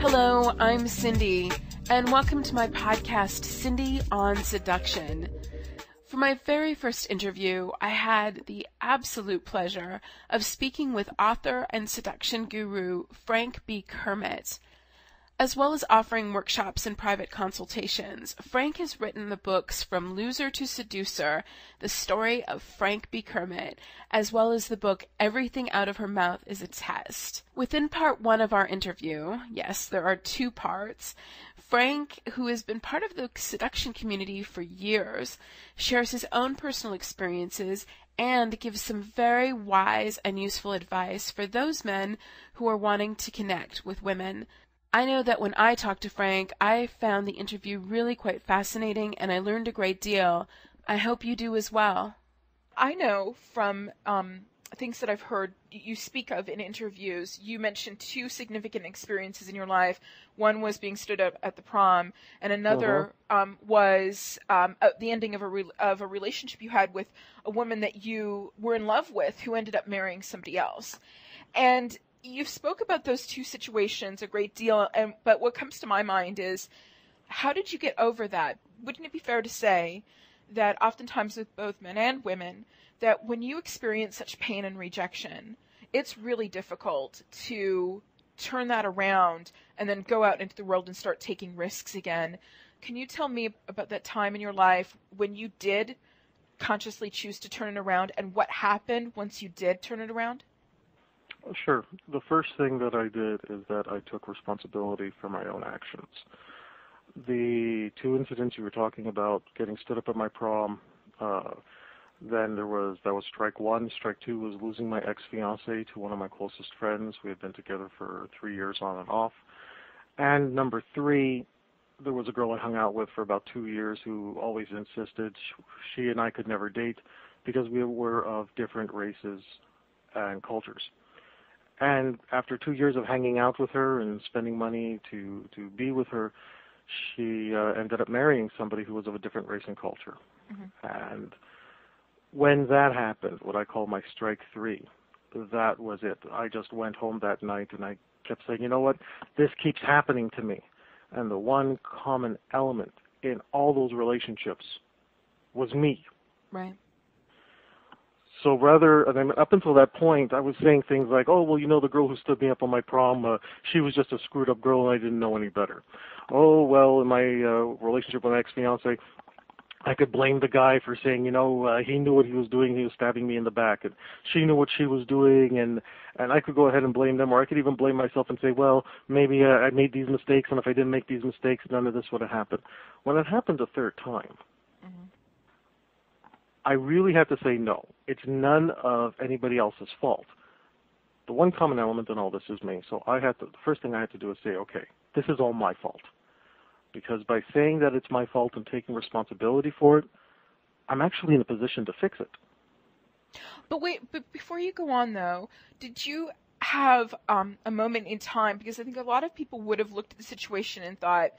Hello, I'm Sindy, and welcome to my podcast, Sindy on Seduction. For my very first interview, I had the absolute pleasure of speaking with author and seduction guru Frank B Kermit. As well as offering workshops and private consultations, Frank has written the books From Loser to Seducer, The Story of Frank B Kermit, as well as the book Everything Out of Her Mouth is a Test. Within part one of our interview, yes, there are two parts, Frank, who has been part of the seduction community for years, shares his own personal experiences and gives some very wise and useful advice for those men who are wanting to connect with women. I know that when I talked to Frank, I found the interview really quite fascinating and I learned a great deal. I hope you do as well. I know from things that I've heard you speak of in interviews, you mentioned two significant experiences in your life. One was being stood up at the prom, and another was the ending of a relationship you had with a woman that you were in love with who ended up marrying somebody else. And you've spoke about those two situations a great deal, but what comes to my mind is, how did you get over that? Wouldn't it be fair to say that oftentimes with both men and women, that when you experience such pain and rejection, it's really difficult to turn that around and then go out into the world and start taking risks again? Can you tell me about that time in your life when you did consciously choose to turn it around and what happened once you did turn it around? Sure. The first thing that I did is that I took responsibility for my own actions. The two incidents you were talking about, getting stood up at my prom, then that was strike one. Strike two was losing my ex-fiancée to one of my closest friends. We had been together for 3 years on and off. And number three, there was a girl I hung out with for about 2 years who always insisted she and I could never date because we were of different races and cultures. And after 2 years of hanging out with her and spending money to be with her, she ended up marrying somebody who was of a different race and culture. Mm-hmm. And when that happened, what I call my strike three, that was it. I just went home that night and I kept saying, you know what, this keeps happening to me. And the one common element in all those relationships was me. Right. So up until that point, I was saying things like, oh, well, you know, the girl who stood me up on my prom, she was just a screwed up girl and I didn't know any better. Oh, well, in my relationship with my ex-fiancée, I could blame the guy for saying, you know, he knew what he was doing, he was stabbing me in the back, and she knew what she was doing, and I could go ahead and blame them, or I could even blame myself and say, well, maybe I made these mistakes, and if I didn't make these mistakes, none of this would have happened. When it happened a third time, I really had to say no. It's none of anybody else's fault. The one common element in all this is me. So the first thing I had to do is say, okay, this is all my fault. Because by saying that it's my fault and taking responsibility for it, I'm actually in a position to fix it. But before you go on though, did you have a moment in time, because I think a lot of people would have looked at the situation and thought,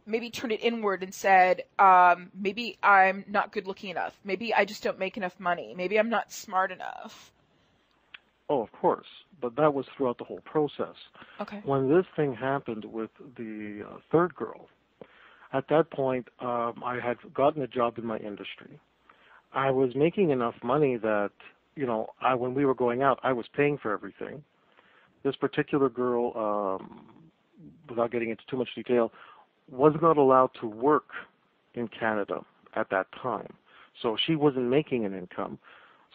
maybe turned it inward and said, maybe I'm not good looking enough. Maybe I just don't make enough money. Maybe I'm not smart enough. Oh, of course. But that was throughout the whole process. Okay. When this thing happened with the third girl, at that point, I had gotten a job in my industry. I was making enough money that, you know, when we were going out, I was paying for everything. This particular girl, without getting into too much detail, was not allowed to work in Canada at that time. So she wasn't making an income.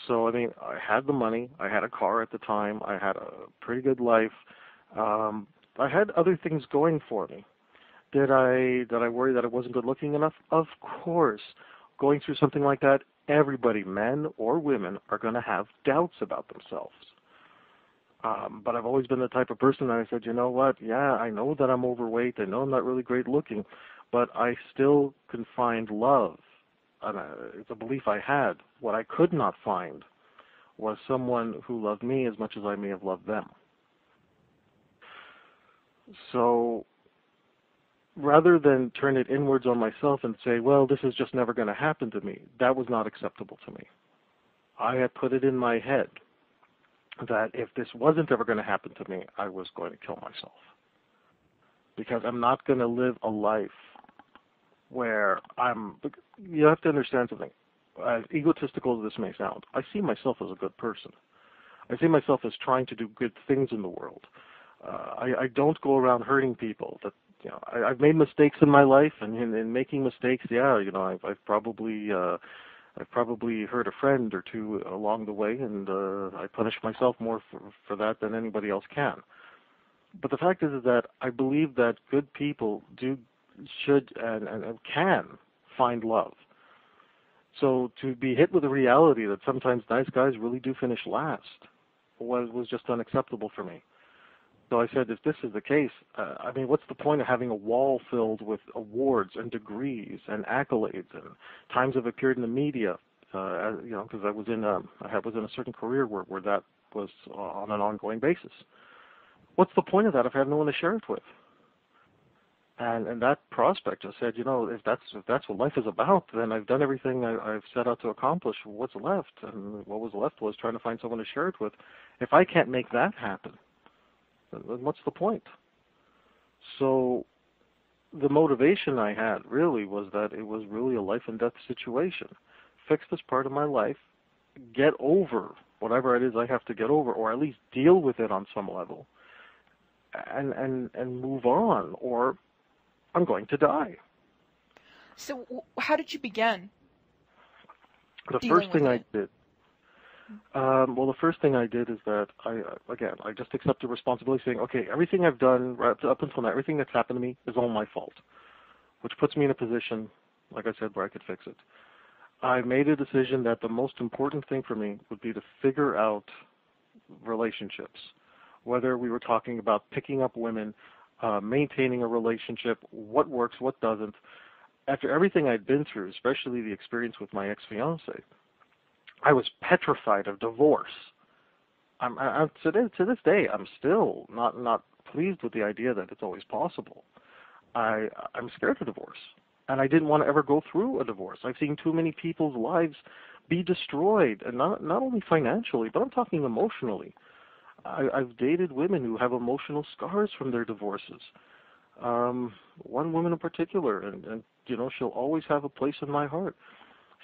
So, I mean, I had the money. I had a car at the time. I had a pretty good life. I had other things going for me. Did I worry that I wasn't good looking enough? Of course. Going through something like that, everybody, men or women, are going to have doubts about themselves. But I've always been the type of person that I said, you know what, yeah, I know that I'm overweight, I know I'm not really great looking, but I still can find love. And it's a belief I had. What I could not find was someone who loved me as much as I may have loved them. So rather than turn it inwards on myself and say, well, this is just never going to happen to me, that was not acceptable to me. I had put it in my head that if this wasn't ever going to happen to me, I was going to kill myself. because I'm not going to live a life where you have to understand something. As egotistical as this may sound, I see myself as a good person. I see myself as trying to do good things in the world. I don't go around hurting people. I've made mistakes in my life, and in making mistakes, I've probably hurt a friend or two along the way, and I punish myself more for that than anybody else can. But the fact is that I believe that good people should and can find love. So to be hit with the reality that sometimes nice guys really do finish last was just unacceptable for me. So I said, if this is the case, what's the point of having a wall filled with awards and degrees and accolades and times I've appeared in the media, because I was in a certain career where that was on an ongoing basis. What's the point of that if I have no one to share it with? And that prospect just said, if that's what life is about, then I've done everything I've set out to accomplish. What's left? And what was left was trying to find someone to share it with. If I can't make that happen, then what's the point? So the motivation I had really was that it was really a life and death situation. Fix this part of my life, get over whatever it is I have to get over, or at least deal with it on some level, and move on, or I'm going to die. So how did you begin? The first thing I did is that I just accepted responsibility, saying, okay, everything I've done right up until now, everything that's happened to me is all my fault, which puts me in a position, like I said, where I could fix it. I made a decision that the most important thing for me would be to figure out relationships, whether we were talking about picking up women, maintaining a relationship, what works, what doesn't. After everything I'd been through, especially the experience with my ex-fiancée, I was petrified of divorce. To this day, I'm still not pleased with the idea that it's always possible. I'm scared of divorce, and I didn't want to ever go through a divorce. I've seen too many people's lives be destroyed, and not only financially, but I'm talking emotionally. I've dated women who have emotional scars from their divorces. One woman in particular, and she'll always have a place in my heart.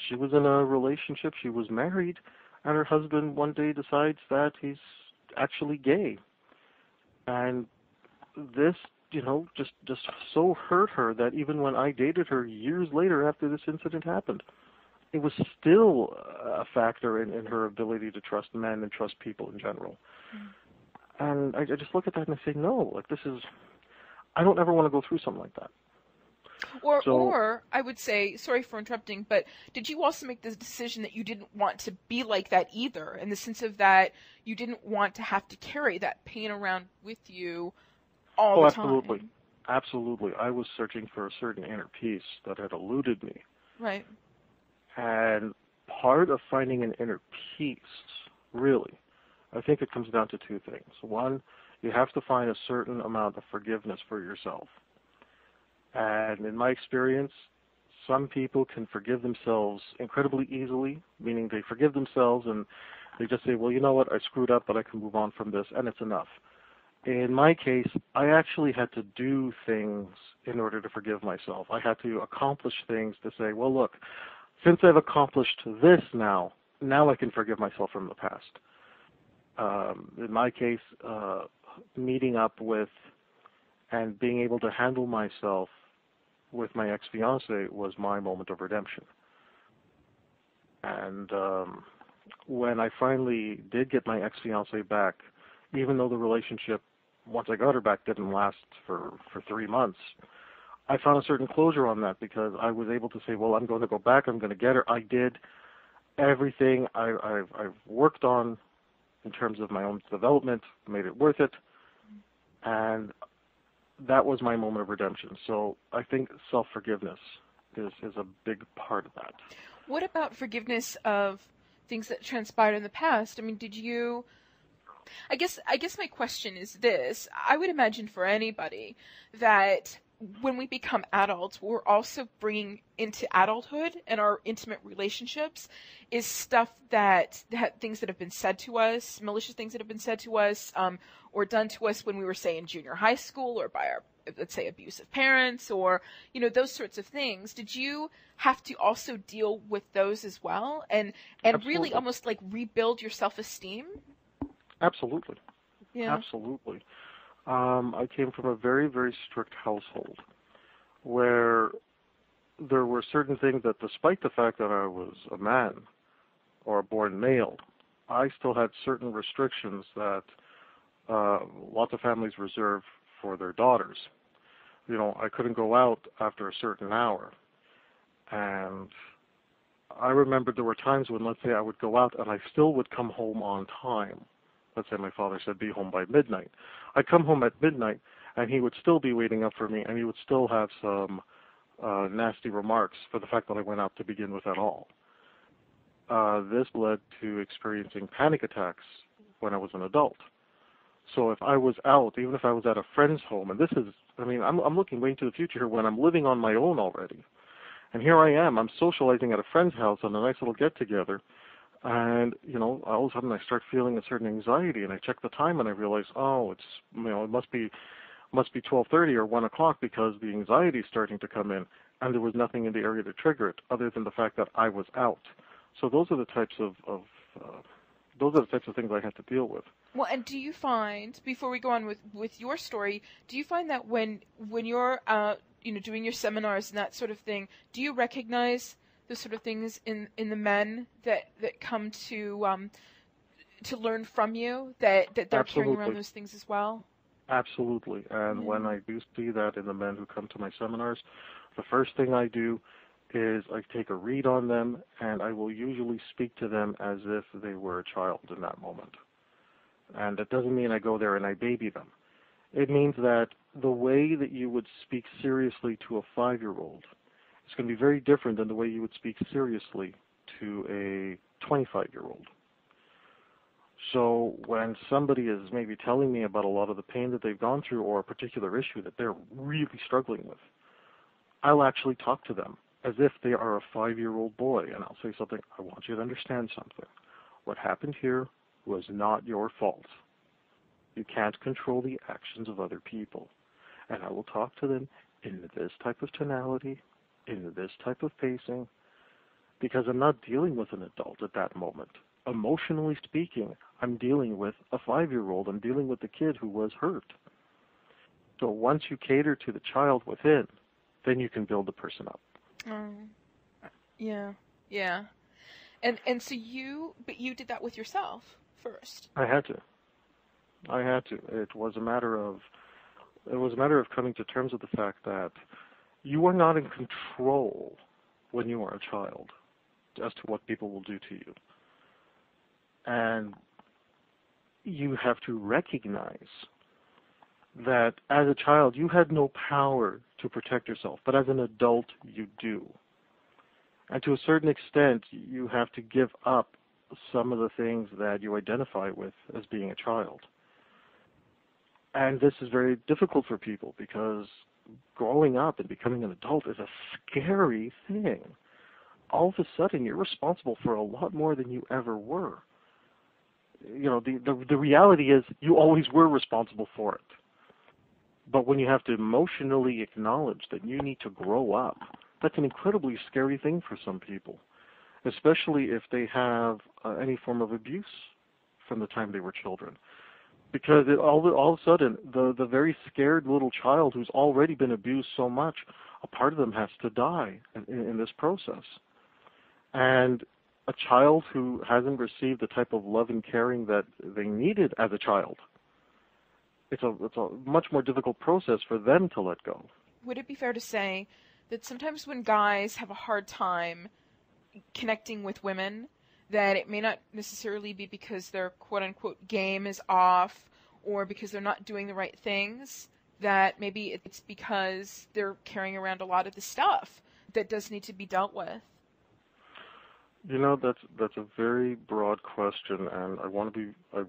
She was in a relationship, she was married, and her husband one day decides that he's actually gay. And this, just so hurt her that even when I dated her years later after this incident happened, it was still a factor in her ability to trust men and trust people in general. And I just look at that and I say, no, I don't ever want to go through something like that. Or I would say, sorry for interrupting, but did you also make the decision that you didn't want to be like that either, in the sense of that you didn't want to have to carry that pain around with you all the time? Absolutely. Absolutely. I was searching for a certain inner peace that had eluded me. Right. And part of finding an inner peace, really, I think it comes down to two things. One, you have to find a certain amount of forgiveness for yourself. And in my experience, some people can forgive themselves incredibly easily, meaning they forgive themselves and they just say, well, you know what, I screwed up, but I can move on from this, and it's enough. In my case, I actually had to do things in order to forgive myself. I had to accomplish things to say, well, look, since I've accomplished this now I can forgive myself from the past. In my case, meeting up with and being able to handle myself with my ex-fiancée was my moment of redemption. And when I finally did get my ex-fiancée back, even though the relationship, once I got her back, didn't last for 3 months, I found a certain closure on that because I was able to say, well, I'm going to go back, I'm going to get her. I did everything I've worked on in terms of my own development, made it worth it, and that was my moment of redemption. So I think self-forgiveness is a big part of that. What about forgiveness of things that transpired in the past? I mean, did you... I guess my question is this. I would imagine for anybody that when we become adults, we're also bringing into adulthood and our intimate relationships is stuff things that have been said to us, malicious things that have been said to us, or done to us when we were, say, in junior high school or by let's say, abusive parents or, those sorts of things. Did you have to also deal with those as well and really Absolutely. almost like rebuild your self-esteem? Absolutely. Yeah. Absolutely. I came from a very, very strict household where there were certain things that, despite the fact that I was a man or a born male, I still had certain restrictions that lots of families reserve for their daughters. I couldn't go out after a certain hour. And I remember there were times when, let's say, I would go out and I still would come home on time. Let's say my father said be home by midnight. I'd come home at midnight and he would still be waiting up for me, and he would still have some nasty remarks for the fact that I went out to begin with at all. This led to experiencing panic attacks when I was an adult. So if I was out, even if I was at a friend's home, and this is, I'm looking way into the future here when I'm living on my own already. And here I am, I'm socializing at a friend's house on a nice little get-together, and, all of a sudden I start feeling a certain anxiety, and I check the time and I realize, it's, it must be 12:30 or 1 o'clock because the anxiety is starting to come in, and there was nothing in the area to trigger it other than the fact that I was out. So those are the types of things I had to deal with. Well, and do you find, before we go on with your story, do you find that when you're doing your seminars and that sort of thing, do you recognize the sort of things in the men that come to learn from you, that they're Absolutely. carrying around those things as well? Absolutely. And when I do see that in the men who come to my seminars, the first thing I do is I take a read on them, and I will usually speak to them as if they were a child in that moment. And that doesn't mean I go there and I baby them. It means that the way that you would speak seriously to a 5-year-old is going to be very different than the way you would speak seriously to a 25-year-old. So when somebody is maybe telling me about a lot of the pain that they've gone through or a particular issue that they're really struggling with, I'll actually talk to them as if they are a 5-year-old boy, and I'll say something, I want you to understand something. What happened here was not your fault. You can't control the actions of other people. And I will talk to them in this type of tonality, in this type of pacing, because I'm not dealing with an adult at that moment. Emotionally speaking, I'm dealing with a 5-year-old. I'm dealing with the kid who was hurt. So once you cater to the child within, then you can build the person up. Yeah. And so you did that with yourself first. I had to. It was a matter of coming to terms with the fact that you are not in control when you are a child as to what people will do to you. And you have to recognize that as a child you had no power to protect yourself, but as an adult you do. And to a certain extent you have to give up some of the things that you identify with as being a child. And this is very difficult for people because growing up and becoming an adult is a scary thing. All of a sudden you're responsible for a lot more than you ever were. The reality is you always were responsible for it. But when you have to emotionally acknowledge that you need to grow up, that's an incredibly scary thing for some people, especially if they have any form of abuse from the time they were children. Because all of a sudden, the very scared little child who's already been abused so much, a part of them has to die in this process. And a child who hasn't received the type of love and caring that they needed as a child, it's a much more difficult process for them to let go. Would it be fair to say that sometimes when guys have a hard time connecting with women, that it may not necessarily be because their quote-unquote game is off or because they're not doing the right things, that maybe it's because they're carrying around a lot of the stuff that does need to be dealt with? That's a very broad question, and I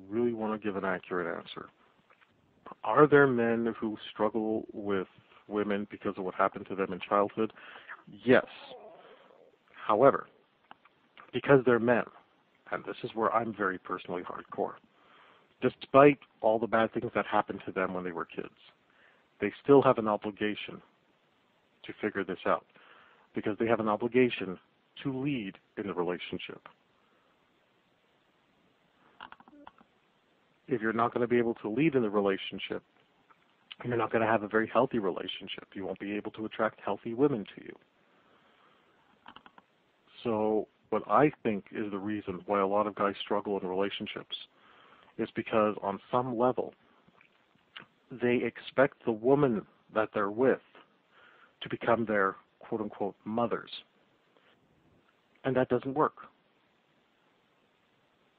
really want to give an accurate answer. Are there men who struggle with women because of what happened to them in childhood? Yes. However, because they're men, and this is where I'm very personally hardcore, despite all the bad things that happened to them when they were kids, they still have an obligation to figure this out, because they have an obligation to lead in the relationship. If you're not going to be able to lead in the relationship, you're not going to have a very healthy relationship. You won't be able to attract healthy women to you. So what I think is the reason why a lot of guys struggle in relationships is because on some level, they expect the woman that they're with to become their quote-unquote mothers. And that doesn't work.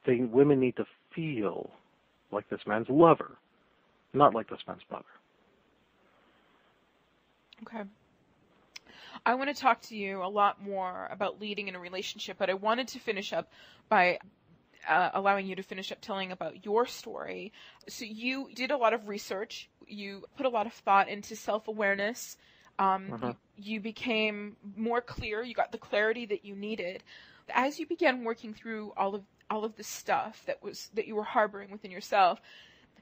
Women need to feel like this man's lover, not like this man's mother. Okay. I want to talk to you a lot more about leading in a relationship, but I wanted to finish up by allowing you to finish up telling about your story. So you did a lot of research. You put a lot of thought into self-awareness. You became more clear. You got the clarity that you needed. As you began working through all of the stuff that you were harboring within yourself,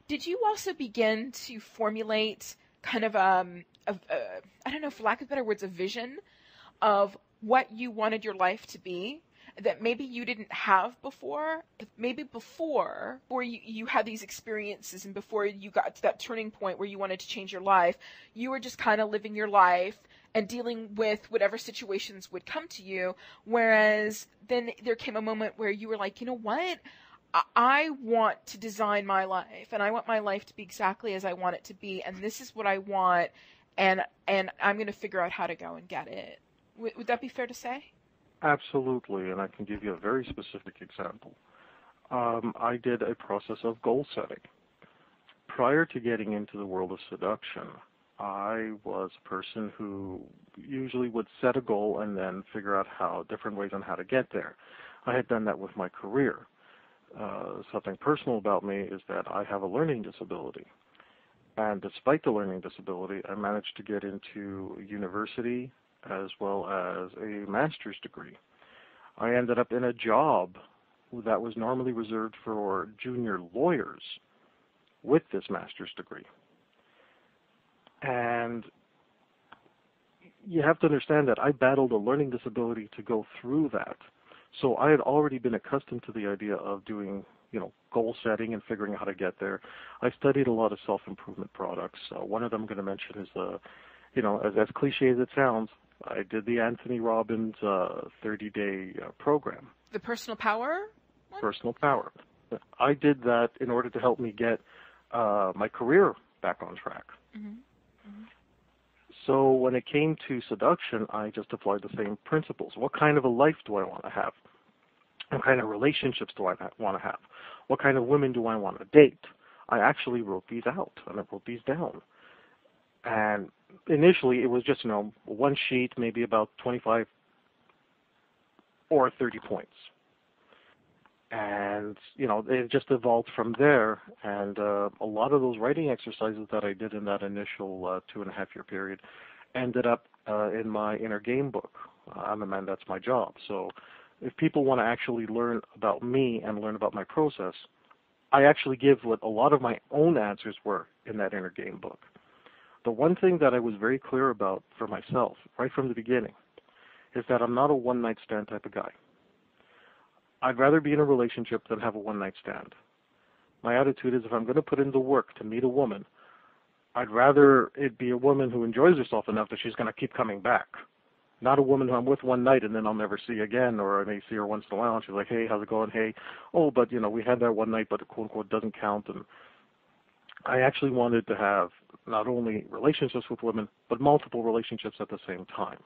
did you also begin to formulate kind of I don't know, for lack of better words, a vision of what you wanted your life to be that maybe you didn't have before? Maybe before you had these experiences and before you got to that turning point where you wanted to change your life, you were just kind of living your life and dealing with whatever situations would come to you, whereas then there came a moment where you were like, you know what? I want to design my life, and I want my life to be exactly as I want it to be, and this is what I want, and I'm going to figure out how to go and get it. Would that be fair to say? Absolutely, and I can give you a very specific example. I did a process of goal setting. Prior to getting into the world of seduction, I was a person who usually would set a goal and then figure out different ways on how to get there. I had done that with my career. Something personal about me is that I have a learning disability. And despite the learning disability, I managed to get into university as well as a master's degree. I ended up in a job that was normally reserved for junior lawyers with this master's degree. And you have to understand that I battled a learning disability to go through that. So I had already been accustomed to the idea of doing, goal setting and figuring out how to get there. I studied a lot of self-improvement products. One of them I'm going to mention is as cliche as it sounds, I did the Anthony Robbins 30-day program. The personal power one? Personal power. I did that in order to help me get my career back on track. Mm-hmm. Mm-hmm. So when it came to seduction, I just applied the same principles. What kind of a life do I want to have? What kind of relationships do I want to have? What kind of women do I want to date? I actually wrote these out, and I wrote these down. And initially, it was just, one sheet, maybe about 25 or 30 points. And, it just evolved from there. And a lot of those writing exercises that I did in that initial 2.5-year period ended up in my inner game book. I'm a man, that's my job. So if people want to actually learn about me and learn about my process, I actually give what a lot of my own answers were in that inner game book. The one thing that I was very clear about for myself right from the beginning is that I'm not a one-night stand type of guy. I'd rather be in a relationship than have a one-night stand. My attitude is if I'm going to put in the work to meet a woman, I'd rather it be a woman who enjoys herself enough that she's going to keep coming back. Not a woman who I'm with one night and then I'll never see again, or I may see her once in a while and she's like, hey, how's it going? Hey, but we had that one night, but it quote-unquote doesn't count. And I actually wanted to have not only relationships with women, but multiple relationships at the same time.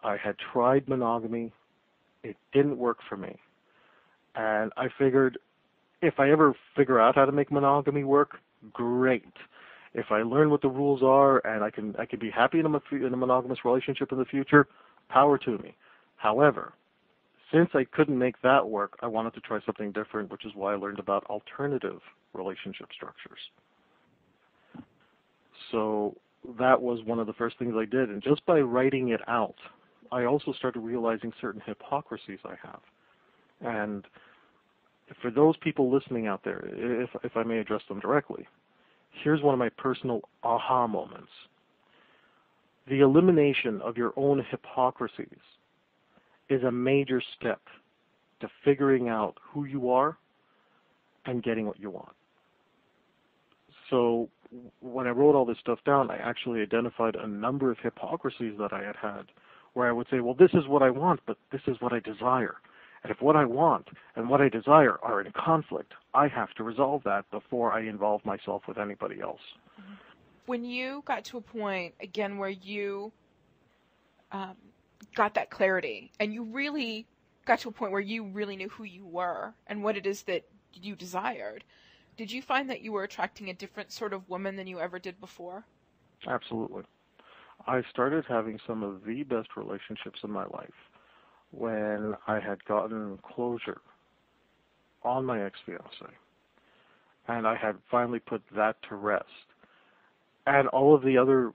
I had tried monogamy. It didn't work for me. And I figured if I ever figure out how to make monogamy work, great. If I learn what the rules are and I can be happy in a monogamous relationship in the future, power to me. However, since I couldn't make that work, I wanted to try something different, which is why I learned about alternative relationship structures. So that was one of the first things I did. And just by writing it out, I also started realizing certain hypocrisies I have. And for those people listening out there, if I may address them directly, here's one of my personal aha moments. The elimination of your own hypocrisies is a major step to figuring out who you are and getting what you want. So when I wrote all this stuff down, I actually identified a number of hypocrisies that I had where I would say, well, this is what I want, but this is what I desire. And if what I want and what I desire are in conflict, I have to resolve that before I involve myself with anybody else. When you got to a point, again, where you got that clarity and you really got to a point where you really knew who you were and what it is that you desired, did you find that you were attracting a different sort of woman than you ever did before? Absolutely. I started having some of the best relationships in my life when I had gotten closure on my ex-fiancée, and I had finally put that to rest. And all of the other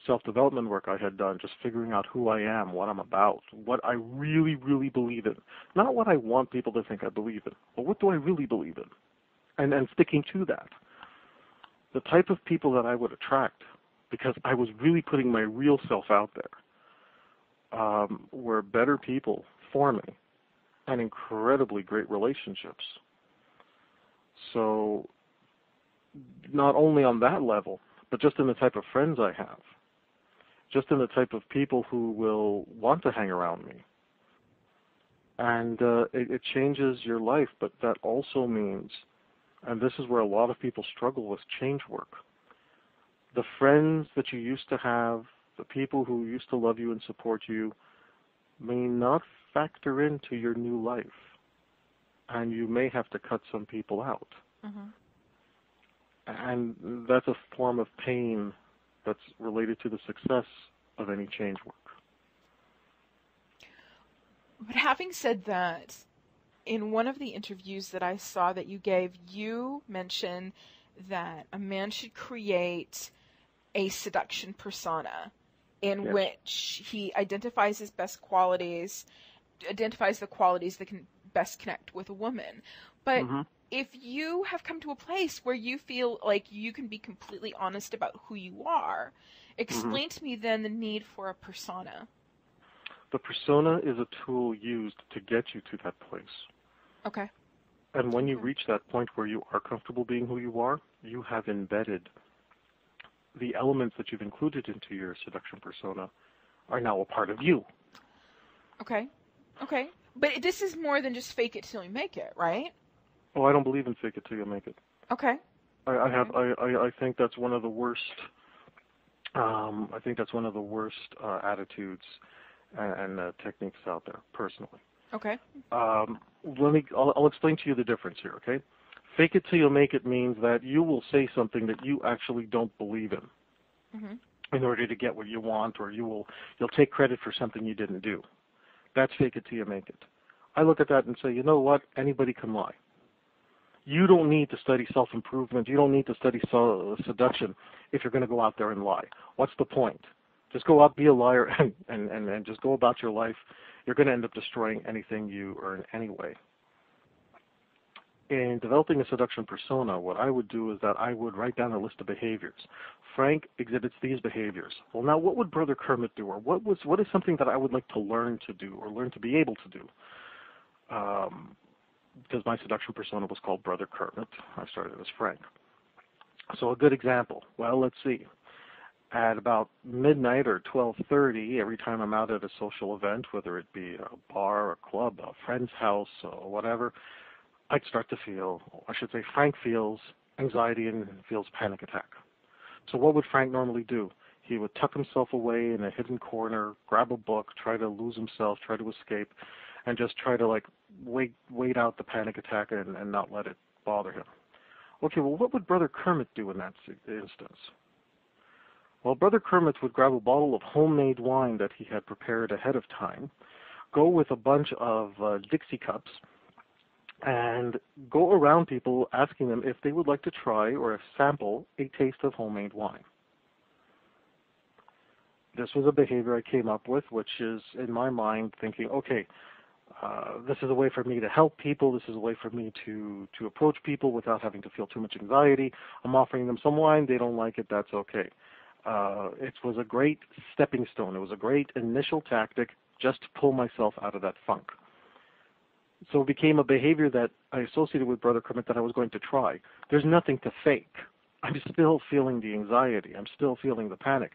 self-development work I had done, just figuring out who I am, what I'm about, what I really, really believe in. Not what I want people to think I believe in, but what do I really believe in? And sticking to that. The type of people that I would attract, because I was really putting my real self out there, were better people for me and incredibly great relationships. So not only on that level, but just in the type of friends I have, just in the type of people who will want to hang around me. And it changes your life, but that also means, and this is where a lot of people struggle with change work, the friends that you used to have, the people who used to love you and support you, may not factor into your new life. And you may have to cut some people out. Mm-hmm. And that's a form of pain that's related to the success of any change work. But having said that, in one of the interviews that I saw that you gave, you mentioned that a man should create a seduction persona in Yes. which he identifies his best qualities, identifies the qualities that can best connect with a woman. But if you have come to a place where you feel like you can be completely honest about who you are, explain to me then the need for a persona. The persona is a tool used to get you to that place. Okay. And when you reach that point where you are comfortable being who you are, you have embedded the elements that you've included into your seduction persona are now a part of you. Okay. Okay. But this is more than just fake it till you make it, right? Oh, I don't believe in fake it till you make it. Okay. I think that's one of the worst. I think that's one of the worst attitudes and techniques out there, personally. Okay. I'll explain to you the difference here. Okay, fake it till you make it means that you will say something that you actually don't believe in, in order to get what you want, or you'll take credit for something you didn't do. That's fake it till you make it. I look at that and say, you know what? Anybody can lie. You don't need to study self-improvement. You don't need to study seduction if you're going to go out there and lie. What's the point? Just go out, be a liar, and just go about your life. You're going to end up destroying anything you earn anyway. In developing a seduction persona, what I would do is that I would write down a list of behaviors. Frank exhibits these behaviors. Well, now what would Brother Kermit do, or what is something that I would like to learn to do, or learn to be able to do? Because my seduction persona was called Brother Kermit. I started as Frank. So a good example. Well, let's see. At about midnight or 12:30, every time I'm out at a social event, whether it be a bar, a club, a friend's house, or whatever, I'd start to feel, I should say Frank feels anxiety and feels panic attack. So what would Frank normally do? He would tuck himself away in a hidden corner, grab a book, try to lose himself, try to escape, and just try to wait out the panic attack and not let it bother him. Okay, well, what would Brother Kermit do in that instance? Well, Brother Kermit would grab a bottle of homemade wine that he had prepared ahead of time, go with a bunch of Dixie cups, and go around people asking them if they would like to try or sample a taste of homemade wine. This was a behavior I came up with, which is, in my mind, thinking, okay, This is a way for me to help people. This is a way for me to approach people without having to feel too much anxiety. I'm offering them some wine. They don't like it. That's okay. It was a great stepping stone. It was a great initial tactic just to pull myself out of that funk. So it became a behavior that I associated with Brother Kermit that I was going to try. There's nothing to fake. I'm still feeling the anxiety. I'm still feeling the panic.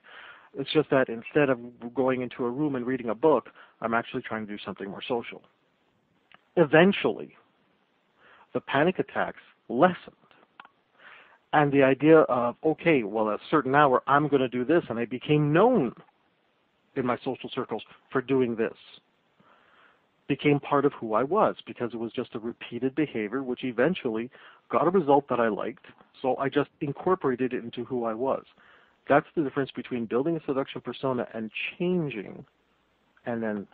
It's just that instead of going into a room and reading a book, I'm actually trying to do something more social. Eventually, the panic attacks lessened. And the idea of, okay, well, at a certain hour, I'm going to do this, and I became known in my social circles for doing this, became part of who I was, because it was just a repeated behavior which eventually got a result that I liked, so I just incorporated it into who I was. That's the difference between building a seduction persona and changing, and then,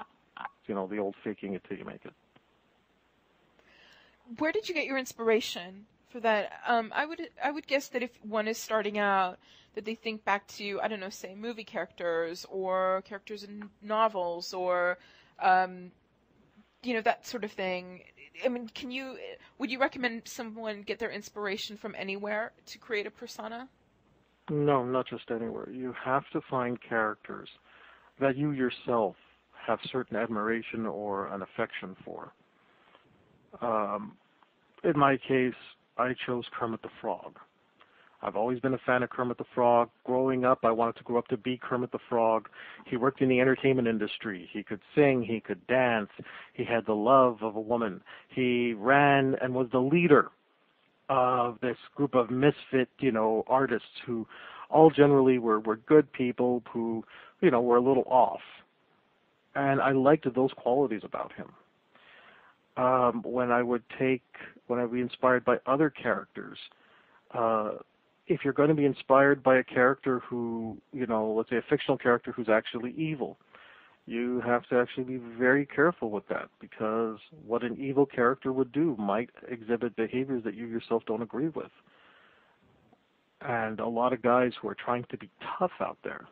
the old faking it till you make it. Where did you get your inspiration for that? I would guess that if one is starting out, that they think back to, I don't know, say movie characters or characters in novels or that sort of thing. I mean, would you recommend someone get their inspiration from anywhere to create a persona? No, not just anywhere. You have to find characters that you yourself have certain admiration or an affection for. In my case, I chose Kermit the Frog. I've always been a fan of Kermit the Frog. Growing up, I wanted to grow up to be Kermit the Frog. He worked in the entertainment industry. He could sing. He could dance. He had the love of a woman. He ran and was the leader of this group of misfit, artists who all generally were good people who, were a little off. And I liked those qualities about him. When I would be inspired by other characters, if you're going to be inspired by a character who, let's say a fictional character who's actually evil, you have to actually be very careful with that, because what an evil character would do might exhibit behaviors that you yourself don't agree with. And a lot of guys who are trying to be tough out there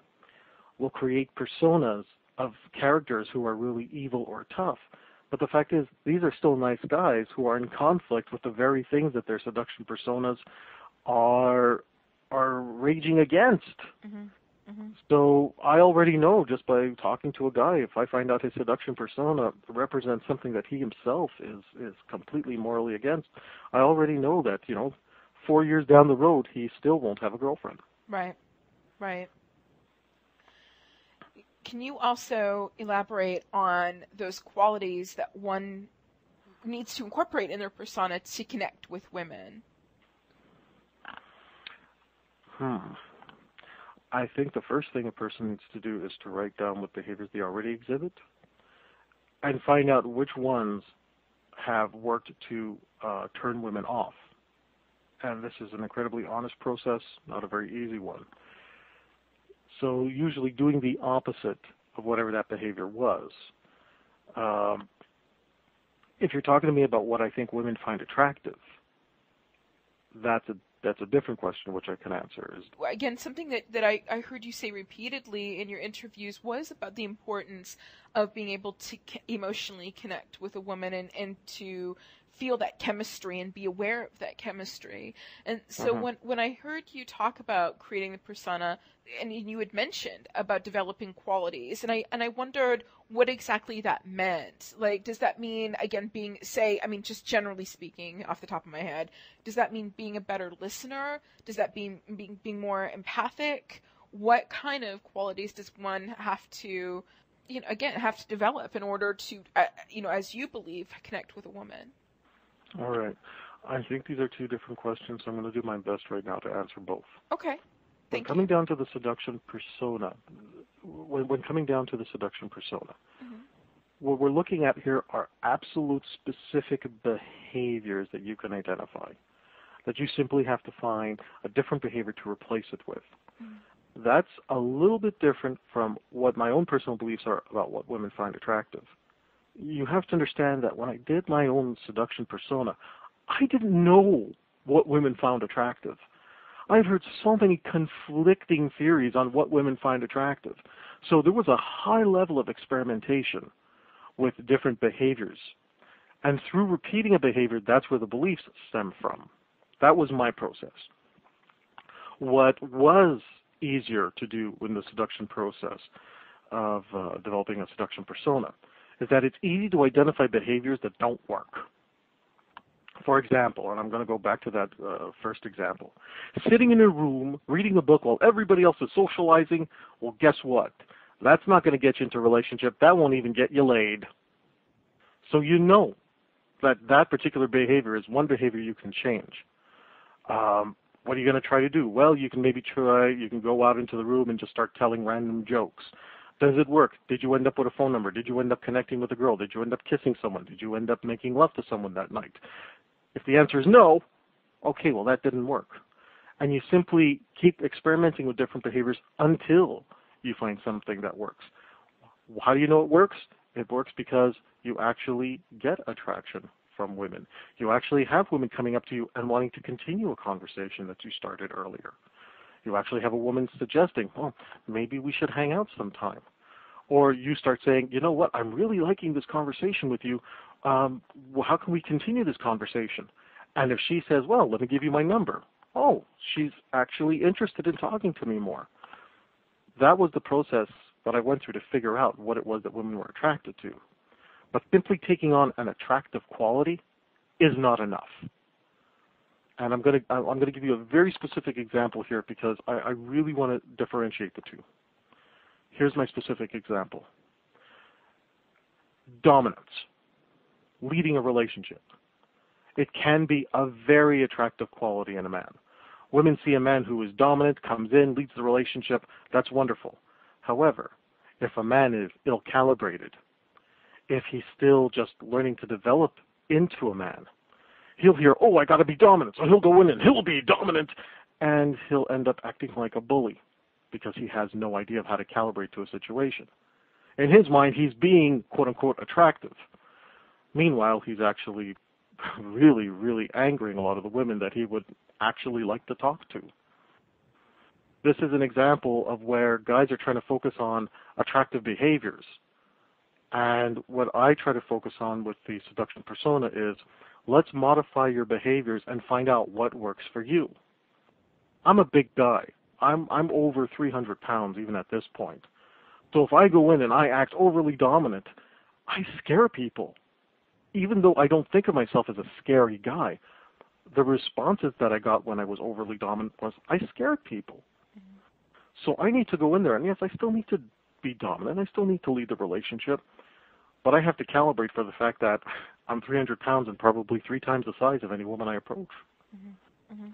will create personas of characters who are really evil or tough. But the fact is, these are still nice guys who are in conflict with the very things that their seduction personas are raging against. Mm-hmm. Mm-hmm. So I already know, just by talking to a guy, if I find out his seduction persona represents something that he himself is completely morally against, I already know that, 4 years down the road, he still won't have a girlfriend. Right. Can you also elaborate on those qualities that one needs to incorporate in their persona to connect with women? I think the first thing a person needs to do is to write down what behaviors they already exhibit and find out which ones have worked to turn women off. And this is an incredibly honest process, not a very easy one. So usually doing the opposite of whatever that behavior was. If you're talking to me about what I think women find attractive, that's a different question which I can answer. Again, something that I heard you say repeatedly in your interviews was about the importance of being able to emotionally connect with a woman and to feel that chemistry and be aware of that chemistry. And so when I heard you talk about creating the persona, and you had mentioned about developing qualities, and I wondered what exactly that meant. Like, does that mean, again, just generally speaking, off the top of my head, does that mean being a better listener? Does that mean being more empathic? What kind of qualities does one have to, develop in order to, as you believe, connect with a woman? All right. I think these are two different questions, so I'm going to do my best right now to answer both. Okay. When coming down to the seduction persona, what we're looking at here are absolute specific behaviors that you can identify, that you simply have to find a different behavior to replace it with. Mm-hmm. That's a little bit different from what my own personal beliefs are about what women find attractive. You have to understand that when I did my own seduction persona, I didn't know what women found attractive. I've heard so many conflicting theories on what women find attractive. So there was a high level of experimentation with different behaviors. And through repeating a behavior, that's where the beliefs stem from. That was my process. What was easier to do in the seduction process of developing a seduction persona is that it's easy to identify behaviors that don't work. For example, and I'm going to go back to that first example, sitting in a room reading a book while everybody else is socializing, well, guess what? That's not going to get you into a relationship. That won't even get you laid. So you know that that particular behavior is one behavior you can change. What are you going to try to do? Well, you can maybe you can go out into the room and just start telling random jokes. Does it work? Did you end up with a phone number? Did you end up connecting with a girl? Did you end up kissing someone? Did you end up making love to someone that night? If the answer is no, okay, well, that didn't work. And you simply keep experimenting with different behaviors until you find something that works. How do you know it works? It works because you actually get attraction from women. You actually have women coming up to you and wanting to continue a conversation that you started earlier. You actually have a woman suggesting, oh, maybe we should hang out sometime. Or you start saying, you know what, I'm really liking this conversation with you. Well, how can we continue this conversation? And if she says, well, let me give you my number. Oh, she's actually interested in talking to me more. That was the process that I went through to figure out what it was that women were attracted to. But simply taking on an attractive quality is not enough. And I'm going to give you a very specific example here because I really want to differentiate the two. Here's my specific example. Dominance. Leading a relationship. It can be a very attractive quality in a man. Women see a man who is dominant, comes in, leads the relationship. That's wonderful. However, if a man is ill-calibrated, if he's still just learning to develop into a man, he'll hear, oh, I got to be dominant. So he'll go in and he'll be dominant, and he'll end up acting like a bully because he has no idea of how to calibrate to a situation. In his mind, he's being, quote-unquote, attractive. Meanwhile, he's actually really, really angering a lot of the women that he would actually like to talk to. This is an example of where guys are trying to focus on attractive behaviors. And what I try to focus on with the seduction persona is, let's modify your behaviors and find out what works for you. I'm a big guy. I'm over 300 pounds even at this point. So if I go in and I act overly dominant, I scare people. Even though I don't think of myself as a scary guy, the responses that I got when I was overly dominant was I scared people. Mm-hmm. So I need to go in there, and yes, I still need to be dominant. I still need to lead the relationship, but I have to calibrate for the fact that I'm 300 pounds and probably 3 times the size of any woman I approach. Mm-hmm. Mm-hmm.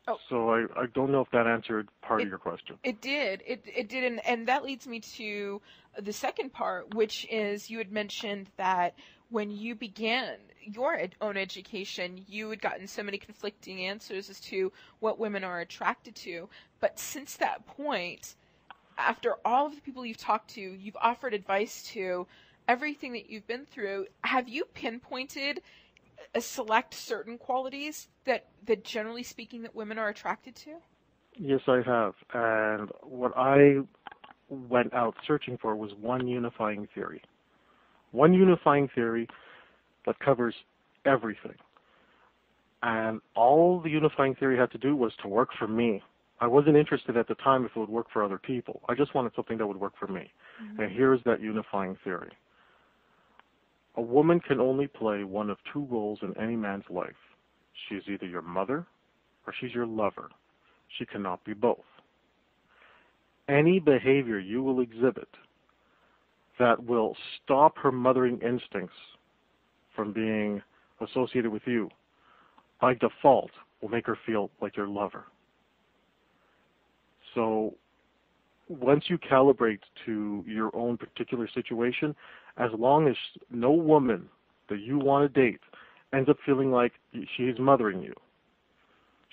Oh. So I don't know if that answered part of your question. It did. It did, and that leads me to the second part, which is you had mentioned that when you began your own education, you had gotten so many conflicting answers as to what women are attracted to. But since that point, after all of the people you've talked to, you've offered advice to, everything that you've been through, have you pinpointed select certain qualities that generally speaking that women are attracted to? Yes, I have. And what I went out searching for was one unifying theory. One unifying theory that covers everything. And all the unifying theory had to do was to work for me. I wasn't interested at the time if it would work for other people. I just wanted something that would work for me. Mm-hmm. And here's that unifying theory. A woman can only play one of 2 roles in any man's life. She's either your mother or she's your lover. She cannot be both. Any behavior you will exhibit that will stop her mothering instincts from being associated with you, by default, will make her feel like your lover. So once you calibrate to your own particular situation, as long as no woman that you want to date ends up feeling like she's mothering you,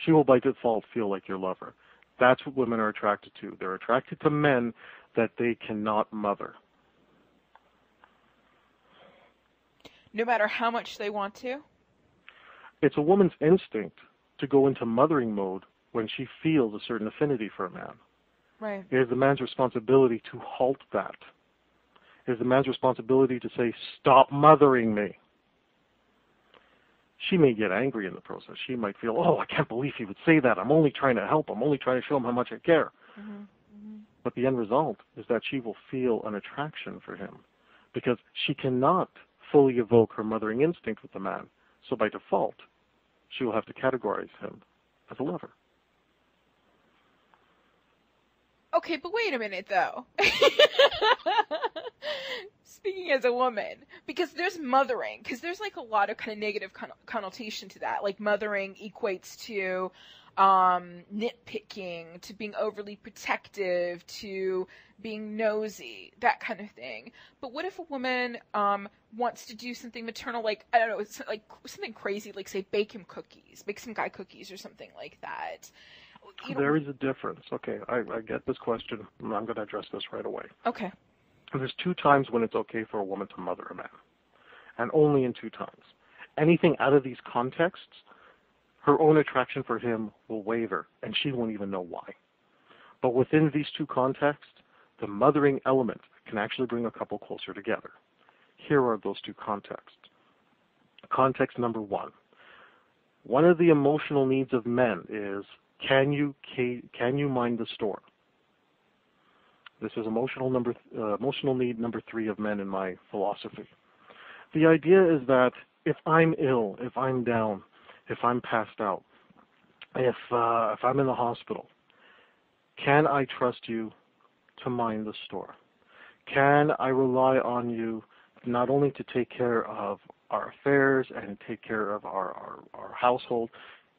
she will by default feel like your lover. That's what women are attracted to. They're attracted to men that they cannot mother. No matter how much they want to? It's a woman's instinct to go into mothering mode when she feels a certain affinity for a man. Right. It is the man's responsibility to halt that. is the man's responsibility to say, "Stop mothering me." She may get angry in the process. She might feel, "Oh, I can't believe he would say that. I'm only trying to help. I'm only trying to show him how much I care." Mm-hmm. Mm-hmm. But the end result is that she will feel an attraction for him because she cannot fully evoke her mothering instinct with the man. So by default, she will have to categorize him as a lover. Okay, but wait a minute, though. Speaking as a woman, because there's mothering, because there's like a lot of kind of negative connotation to that. Like mothering equates to nitpicking, to being overly protective, to being nosy, that kind of thing. But what if a woman wants to do something maternal, like, I don't know, it's like something crazy, like say bake him cookies, bake some guy cookies or something like that? You know, there is a difference. Okay, I get this question, and I'm going to address this right away. Okay. There's 2 times when it's okay for a woman to mother a man, and only in 2 times. Anything out of these contexts, her own attraction for him will waver, and she won't even know why. But within these 2 contexts, the mothering element can actually bring a couple closer together. Here are those 2 contexts. Context number 1. One of the emotional needs of men is, can you mind the store? This is emotional need number 3 of men in my philosophy. The idea is that if I'm ill, if I'm down, if I'm passed out, if I'm in the hospital, can I trust you to mind the store? Can I rely on you not only to take care of our affairs and take care of our household,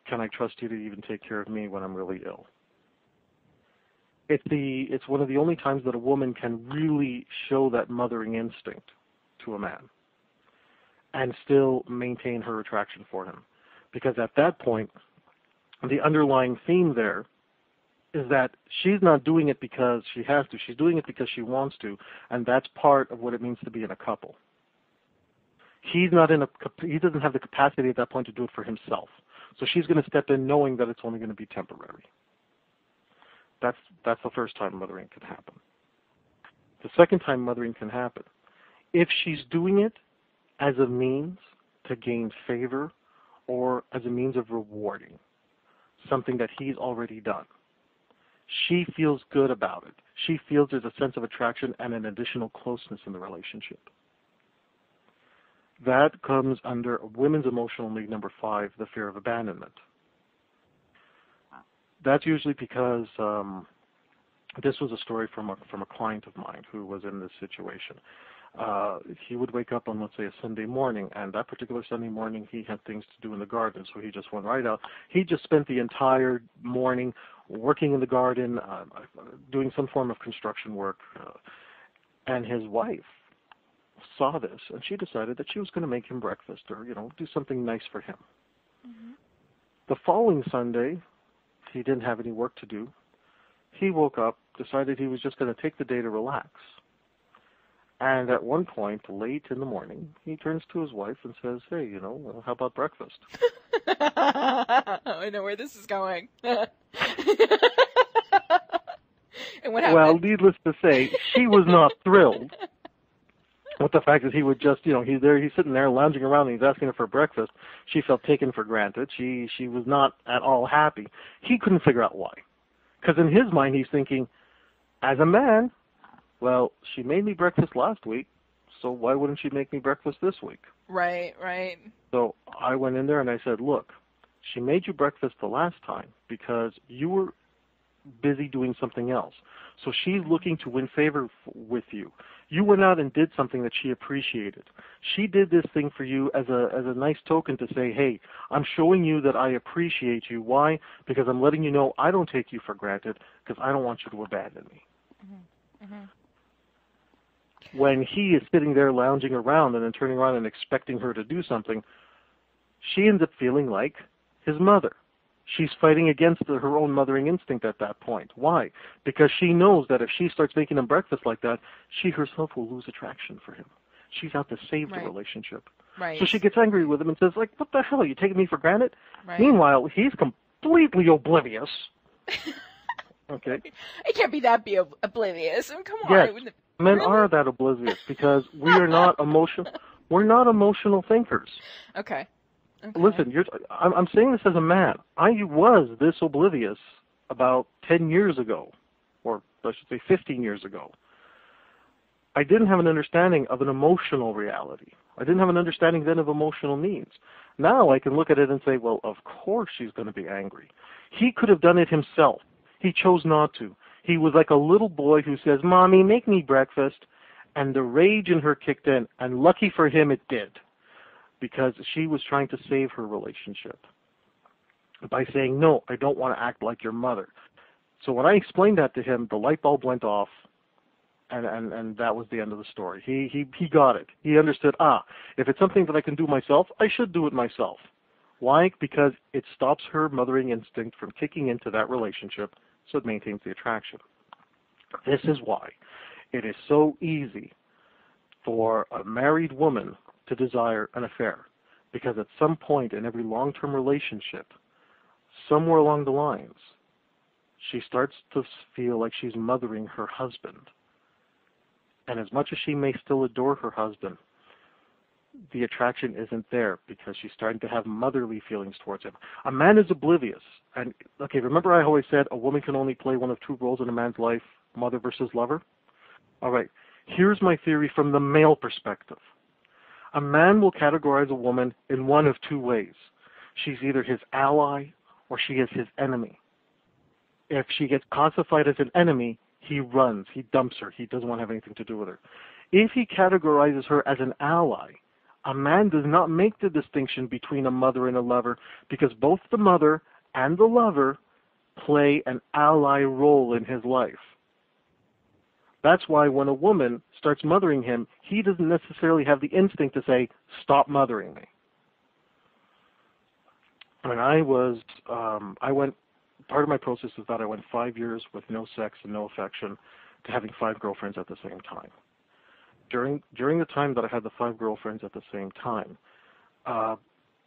can I trust you to even take care of me when I'm really ill? It's one of the only times that a woman can really show that mothering instinct to a man and still maintain her attraction for him. Because at that point, the underlying theme there is that she's not doing it because she has to. She's doing it because she wants to, and that's part of what it means to be in a couple. He doesn't have the capacity at that point to do it for himself. So she's going to step in knowing that it's only going to be temporary. That's the first time mothering can happen. The second time mothering can happen, if she's doing it as a means to gain favor or as a means of rewarding something that he's already done. She feels good about it. She feels there's a sense of attraction and an additional closeness in the relationship. That comes under women's emotional need number 5, the fear of abandonment. That's usually because this was a story from a client of mine who was in this situation. He would wake up on, let's say, a Sunday morning, and that particular Sunday morning he had things to do in the garden, so he just went right out. He just spent the entire morning working in the garden, doing some form of construction work, and his wife saw this, and she decided that she was going to make him breakfast or, do something nice for him. Mm-hmm. The following Sunday, he didn't have any work to do. He woke up, decided he was just going to take the day to relax. And at one point, late in the morning, he turns to his wife and says, "Hey, how about breakfast?" I know where this is going. And what happened? Well, needless to say, she was not thrilled with the fact that he would just, he's sitting there lounging around and he's asking her for breakfast. She felt taken for granted. She was not at all happy. He couldn't figure out why. Because in his mind, he's thinking, as a man, well, she made me breakfast last week, so why wouldn't she make me breakfast this week? Right, right. So I went in there and I said, look, she made you breakfast the last time because you were busy doing something else. So she's looking to win favor with you. You went out and did something that she appreciated. She did this thing for you as a nice token to say, hey, I'm showing you that I appreciate you. Why? Because I'm letting you know I don't take you for granted because I don't want you to abandon me. Mm-hmm. Mm-hmm. When he is sitting there lounging around and then turning around and expecting her to do something, she ends up feeling like his mother. She's fighting against her own mothering instinct at that point. Why? Because she knows that if she starts making him breakfast like that, she herself will lose attraction for him. She's out to save the relationship. Right. So she gets angry with him and says, like, what the hell, are you taking me for granted? Right. Meanwhile, he's completely oblivious. Okay. It can't be that oblivious. I mean, come on. Yes. Men Really? are that oblivious because we are not emotional. We're not emotional thinkers. Okay. Listen, I'm saying this as a man. I was this oblivious about 10 years ago, or I should say 15 years ago. I didn't have an understanding of an emotional reality. I didn't have an understanding then of emotional needs. Now I can look at it and say, well, of course she's going to be angry. He could have done it himself. He chose not to. He was like a little boy who says, Mommy, make me breakfast. And the rage in her kicked in, and lucky for him it did, because she was trying to save her relationship by saying, no, I don't want to act like your mother. So when I explained that to him, the light bulb went off, and that was the end of the story. He got it. He understood, if it's something that I can do myself, I should do it myself. Why? Because it stops her mothering instinct from kicking into that relationship, so it maintains the attraction. This is why it is so easy for a married woman to desire an affair, because at some point in every long-term relationship, somewhere along the lines, she starts to feel like she's mothering her husband. And as much as she may still adore her husband, the attraction isn't there because she's starting to have motherly feelings towards him. A man is oblivious. And, okay, remember I always said a woman can only play one of two roles in a man's life, mother versus lover? All right, here's my theory from the male perspective. A man will categorize a woman in one of two ways. She's either his ally or she is his enemy. If she gets classified as an enemy, he runs, he dumps her, he doesn't want to have anything to do with her. If he categorizes her as an ally, a man does not make the distinction between a mother and a lover because both the mother and the lover play an ally role in his life. That's why when a woman starts mothering him, he doesn't necessarily have the instinct to say, stop mothering me. When I went, part of my process is that I went 5 years with no sex and no affection to having 5 girlfriends at the same time. During the time that I had the 5 girlfriends at the same time,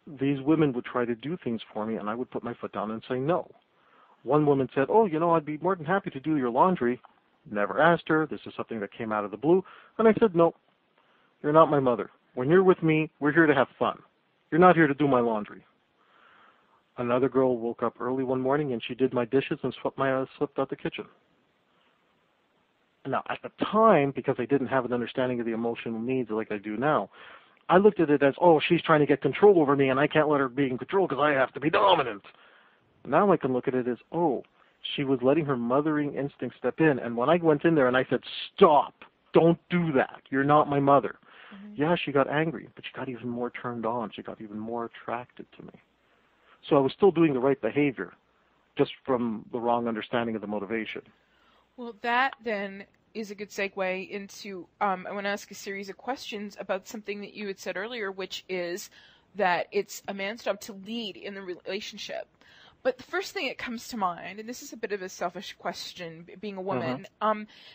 these women would try to do things for me, and I would put my foot down and say no. One woman said, I'd be more than happy to do your laundry. Never asked her. This is something that came out of the blue. And I said, no, you're not my mother. When you're with me, we're here to have fun. You're not here to do my laundry. Another girl woke up early one morning and she did my dishes and swept out the kitchen. Now, at the time, because I didn't have an understanding of the emotional needs like I do now, I looked at it as, she's trying to get control over me and I can't let her be in control because I have to be dominant. Now I can look at it as, she was letting her mothering instinct step in. And when I went in there and I said, stop, don't do that, you're not my mother. Mm-hmm. Yeah, she got angry, but she got even more turned on. She got even more attracted to me. So I was still doing the right behavior, just from the wrong understanding of the motivation. Well, that then is a good segue into, I want to ask a series of questions about something that you had said earlier, which is that it's a man's job to lead in the relationship. But the first thing that comes to mind, and this is a bit of a selfish question, being a woman,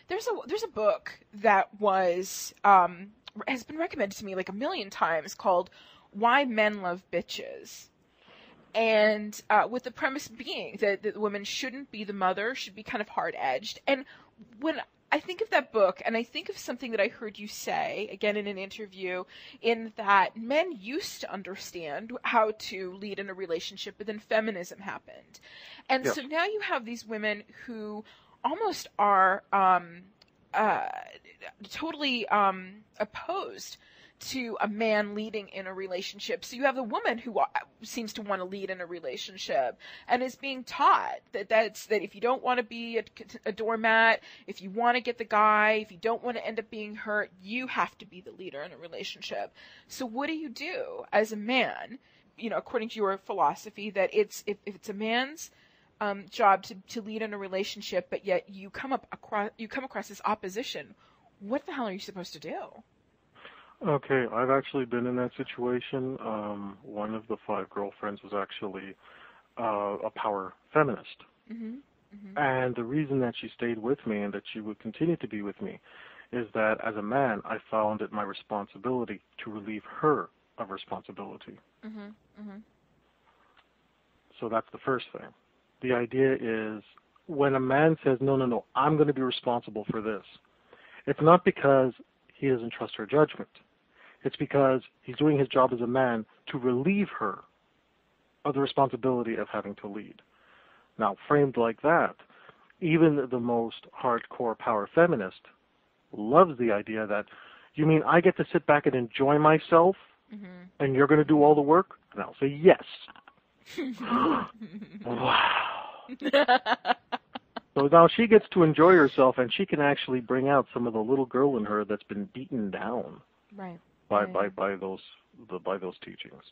there's a book that has been recommended to me like a million times called Why Men Love Bitches. And with the premise being that the woman shouldn't be the mother, should be kind of hard-edged. And when I think of that book, and I think of something that I heard you say, again in an interview, in that men used to understand how to lead in a relationship, but then feminism happened. And so now you have these women who almost are totally opposed to a man leading in a relationship. So you have the woman who seems to want to lead in a relationship and is being taught that if you don't want to be a doormat, if you want to get the guy, if you don't want to end up being hurt, you have to be the leader in a relationship. So what do you do as a man, according to your philosophy, that if it's a man's job to lead in a relationship, but yet you come across this opposition, what the hell are you supposed to do? Okay, I've actually been in that situation. One of the 5 girlfriends was actually a power feminist. Mm-hmm. Mm-hmm. And the reason that she stayed with me and that she would continue to be with me is that as a man, I found it my responsibility to relieve her of responsibility. Mm-hmm. Mm-hmm. So that's the first thing. The idea is when a man says, no, I'm going to be responsible for this, It's not because he doesn't trust her judgment. It's because he's doing his job as a man to relieve her of the responsibility of having to lead. Now, framed like that, even the most hardcore power feminist loves the idea that, you mean I get to sit back and enjoy myself, and you're going to do all the work? And I'll say yes. Wow. So now she gets to enjoy herself, and she can actually bring out some of the little girl in her that's been beaten down by those teachings.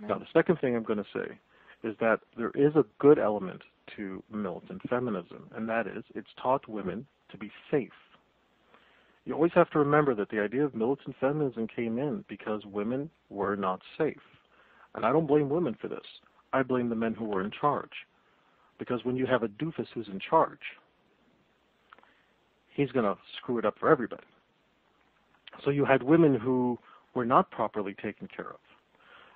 Right. Now, the second thing I'm going to say is that there is a good element to militant feminism, and that is it's taught women to be safe. You always have to remember that the idea of militant feminism came in because women were not safe. And I don't blame women for this. I blame the men who were in charge. Because when you have a doofus who's in charge, he's going to screw it up for everybody. So you had women who were not properly taken care of.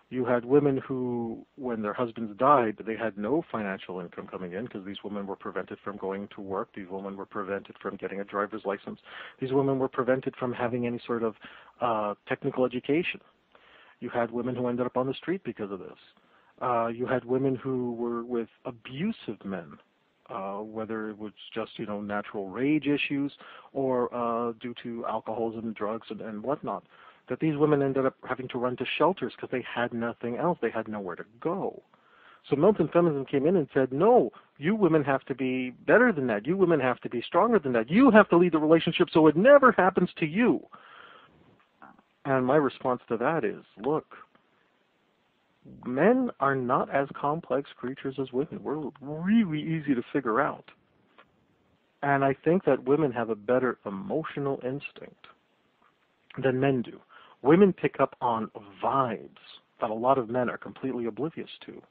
You had women who, when their husbands died, they had no financial income coming in because these women were prevented from going to work. These women were prevented from getting a driver's license. These women were prevented from having any sort of technical education. You had women who ended up on the street because of this. You had women who were with abusive men, whether it was just, natural rage issues or due to alcoholism and drugs and whatnot, that these women ended up having to run to shelters because they had nothing else. They had nowhere to go. So militant feminism came in and said, no, you women have to be better than that. You women have to be stronger than that. You have to lead the relationship so it never happens to you. And my response to that is, look, men are not as complex creatures as women. We're really easy to figure out. And I think that women have a better emotional instinct than men do. Women pick up on vibes that a lot of men are completely oblivious to.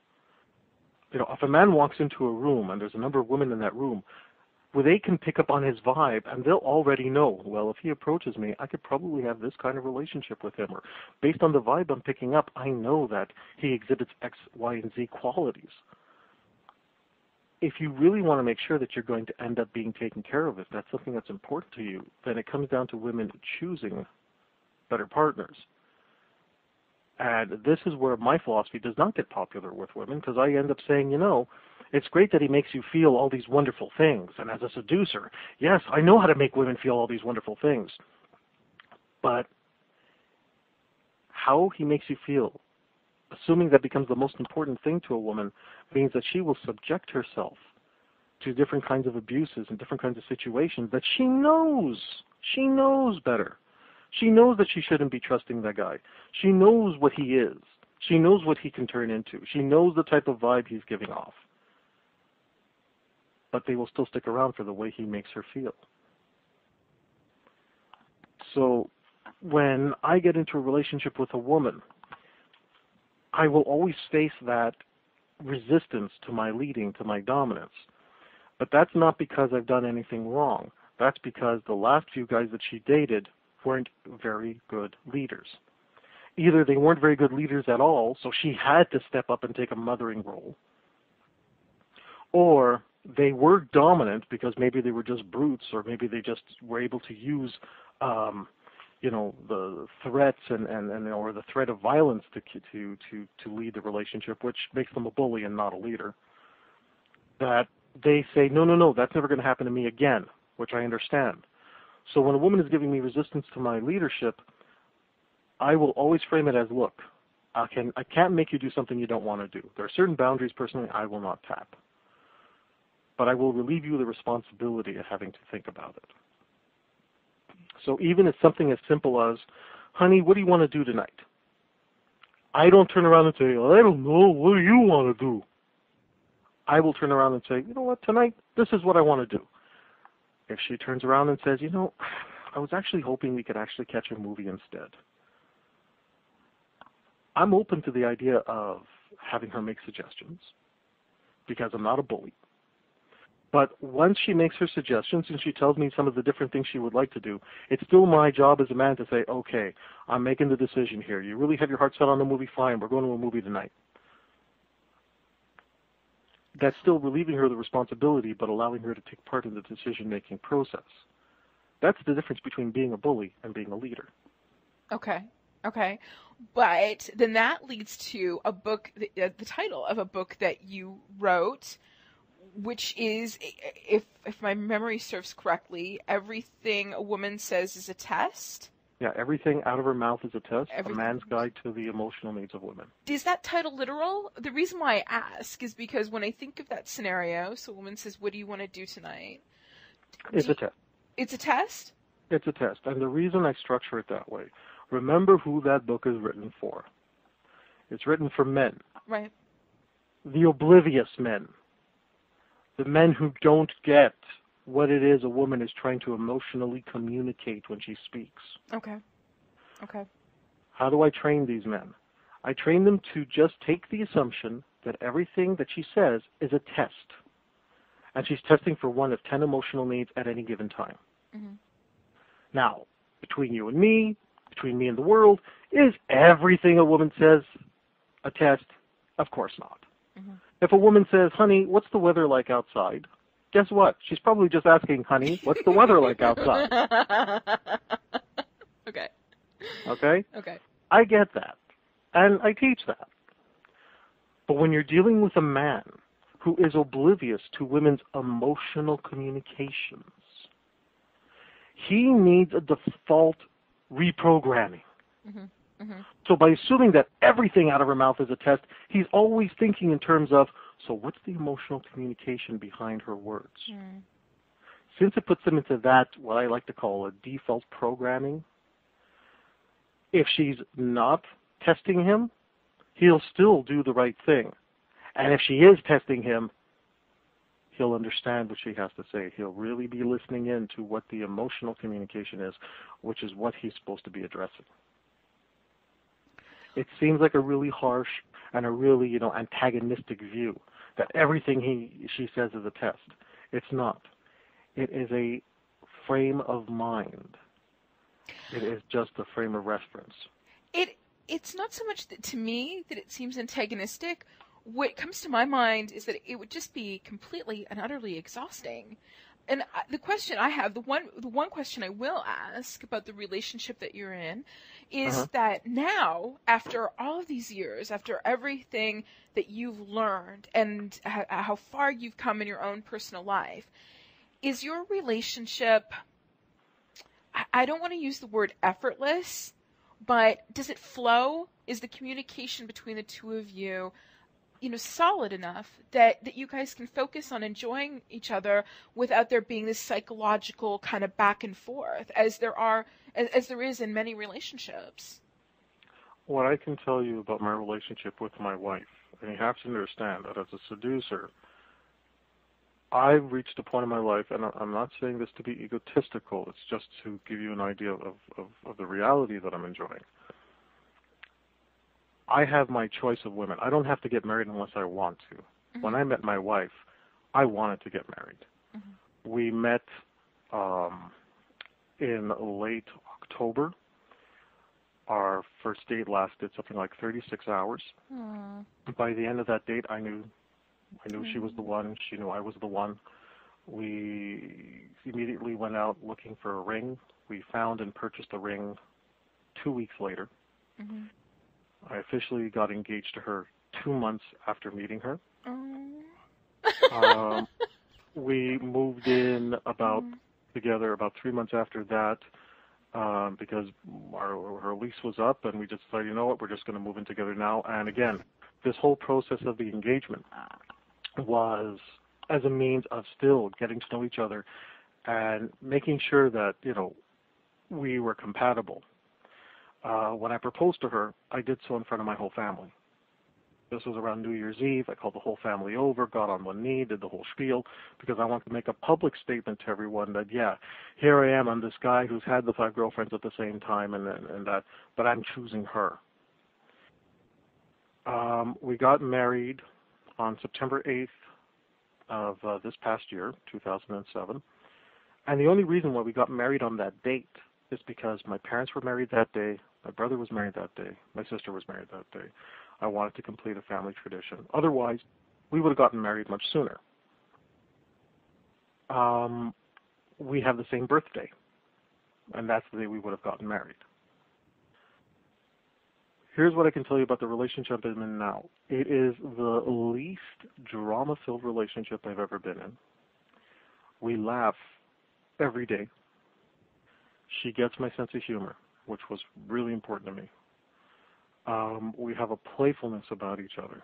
If a man walks into a room and there's a number of women in that room, well, they can pick up on his vibe and they'll already know, well, if he approaches me, I could probably have this kind of relationship with him. Or based on the vibe I'm picking up, I know that he exhibits X, Y, and Z qualities. If you really want to make sure that you're going to end up being taken care of, if that's something that's important to you, then it comes down to women choosing better partners. And this is where my philosophy does not get popular with women, because I end up saying, it's great that he makes you feel all these wonderful things. And as a seducer, yes, I know how to make women feel all these wonderful things. But how he makes you feel, assuming that becomes the most important thing to a woman, means that she will subject herself to different kinds of abuses and different kinds of situations that she knows better. She knows that she shouldn't be trusting that guy. She knows what he is. She knows what he can turn into. She knows the type of vibe he's giving off. But they will still stick around for the way he makes her feel. So when I get into a relationship with a woman, I will always face that resistance to my leading, to my dominance. But that's not because I've done anything wrong. That's because the last few guys that she dated weren't very good leaders. Either they weren't very good leaders at all, so she had to step up and take a mothering role, or they were dominant because maybe they were just brutes, or maybe they just were able to use, the threats and or the threat of violence to lead the relationship, which makes them a bully and not a leader. That they say, no, that's never going to happen to me again, which I understand. So when a woman is giving me resistance to my leadership, I will always frame it as, look, I can't make you do something you don't want to do. There are certain boundaries, personally, I will not tap. But I will relieve you the responsibility of having to think about it. So even if something as simple as, honey, what do you want to do tonight? I don't turn around and say, I don't know, what do you want to do? I will turn around and say, you know what, tonight, this is what I want to do. If she turns around and says, I was actually hoping we could actually catch a movie instead, I'm open to the idea of having her make suggestions because I'm not a bully. But once she makes her suggestions and she tells me some of the different things she would like to do, it's still my job as a man to say, okay, I'm making the decision here. You really have your heart set on the movie? Fine, we're going to a movie tonight. That's still relieving her of the responsibility, but allowing her to take part in the decision-making process. That's the difference between being a bully and being a leader. Okay. Okay. But then that leads to a book, the title of a book that you wrote, which is, if my memory serves correctly, Everything a Woman Says is a Test. Yeah, Everything Out of Her Mouth is a Test, Everything. A Man's Guide to the Emotional Needs of Women. Is that title literal? The reason why I ask is because when I think of that scenario, so a woman says, what do you want to do tonight? It's a test. It's a test? It's a test. And the reason I structure it that way, remember who that book is written for. It's written for men. Right. The oblivious men. The men who don't get what it is a woman is trying to emotionally communicate when she speaks. Okay. Okay. How do I train these men? I train them to just take the assumption that everything that she says is a test. And she's testing for one of 10 emotional needs at any given time. Mm-hmm. Now, between you and me, between me and the world, is everything a woman says a test? Of course not. Mm-hmm. If a woman says, honey, what's the weather like outside? Guess what? She's probably just asking, honey, what's the weather like outside? Okay. Okay? Okay. I get that. And I teach that. But when you're dealing with a man who is oblivious to women's emotional communications, he needs a default reprogramming. Mm-hmm. Mm-hmm. So by assuming that everything out of her mouth is a test, he's always thinking in terms of, so what's the emotional communication behind her words? Mm. Since it puts him into that, what I like to call a default programming, if she's not testing him, he'll still do the right thing. And if she is testing him, he'll understand what she has to say. He'll really be listening in to what the emotional communication is, which is what he's supposed to be addressing. It seems like a really harsh and a really, antagonistic view that everything she says is a test. It's not. It is a frame of mind. It is just a frame of reference. It's not so much to me that it seems antagonistic. What comes to my mind is that it would just be completely and utterly exhausting. And the question I have, the one question I will ask about the relationship that you're in, is that now, after all of these years, after everything that you've learned and how far you've come in your own personal life, is your relationship, I don't want to use the word effortless, but does it flow? Is the communication between the two of you solid enough that you guys can focus on enjoying each other without there being this psychological kind of back and forth as there is in many relationships? What I can tell you about my relationship with my wife, and you have to understand that as a seducer, I've reached a point in my life, and I'm not saying this to be egotistical, it's just to give you an idea of the reality that I'm enjoying. I have my choice of women. I don't have to get married unless I want to. Mm-hmm. When I met my wife, I wanted to get married. Mm-hmm. We met in late October. Our first date lasted something like 36 hours. Aww. By the end of that date, I knew she was the one. She knew I was the one. We immediately went out looking for a ring. We found and purchased a ring 2 weeks later. Mm-hmm. I officially got engaged to her 2 months after meeting her. We moved in together about 3 months after that because her lease was up, and we just decided, you know what, we're just going to move in together now. And again, this whole process of the engagement was as a means of still getting to know each other and making sure that, we were compatible. When I proposed to her, I did so in front of my whole family. This was around New Year's Eve. I called the whole family over, got on one knee, did the whole spiel, because I wanted to make a public statement to everyone that, yeah, here I am. I'm this guy who's had the 5 girlfriends at the same time, and that, but I'm choosing her. We got married on September 8th of this past year, 2007. And the only reason why we got married on that date is because my parents were married that day, my brother was married that day, my sister was married that day. I wanted to complete a family tradition. Otherwise, we would have gotten married much sooner. We have the same birthday. and that's the day we would have gotten married. Here's what I can tell you about the relationship I'm in now. It is the least drama-filled relationship I've ever been in. We laugh every day. She gets my sense of humor, which was really important to me. We have a playfulness about each other.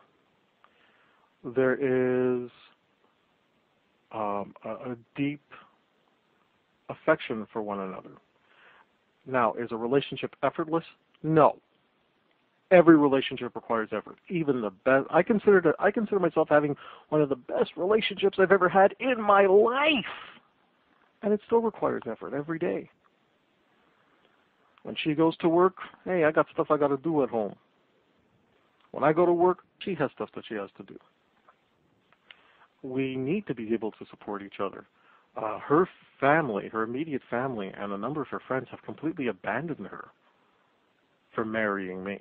There is a deep affection for one another. Now, is a relationship effortless? No. Every relationship requires effort. Even the best. I consider myself having one of the best relationships I've ever had in my life, and it still requires effort every day. When she goes to work, hey, I got stuff I got to do at home. When I go to work, she has stuff that she has to do. We need to be able to support each other. Her family, her immediate family, and a number of her friends have completely abandoned her for marrying me.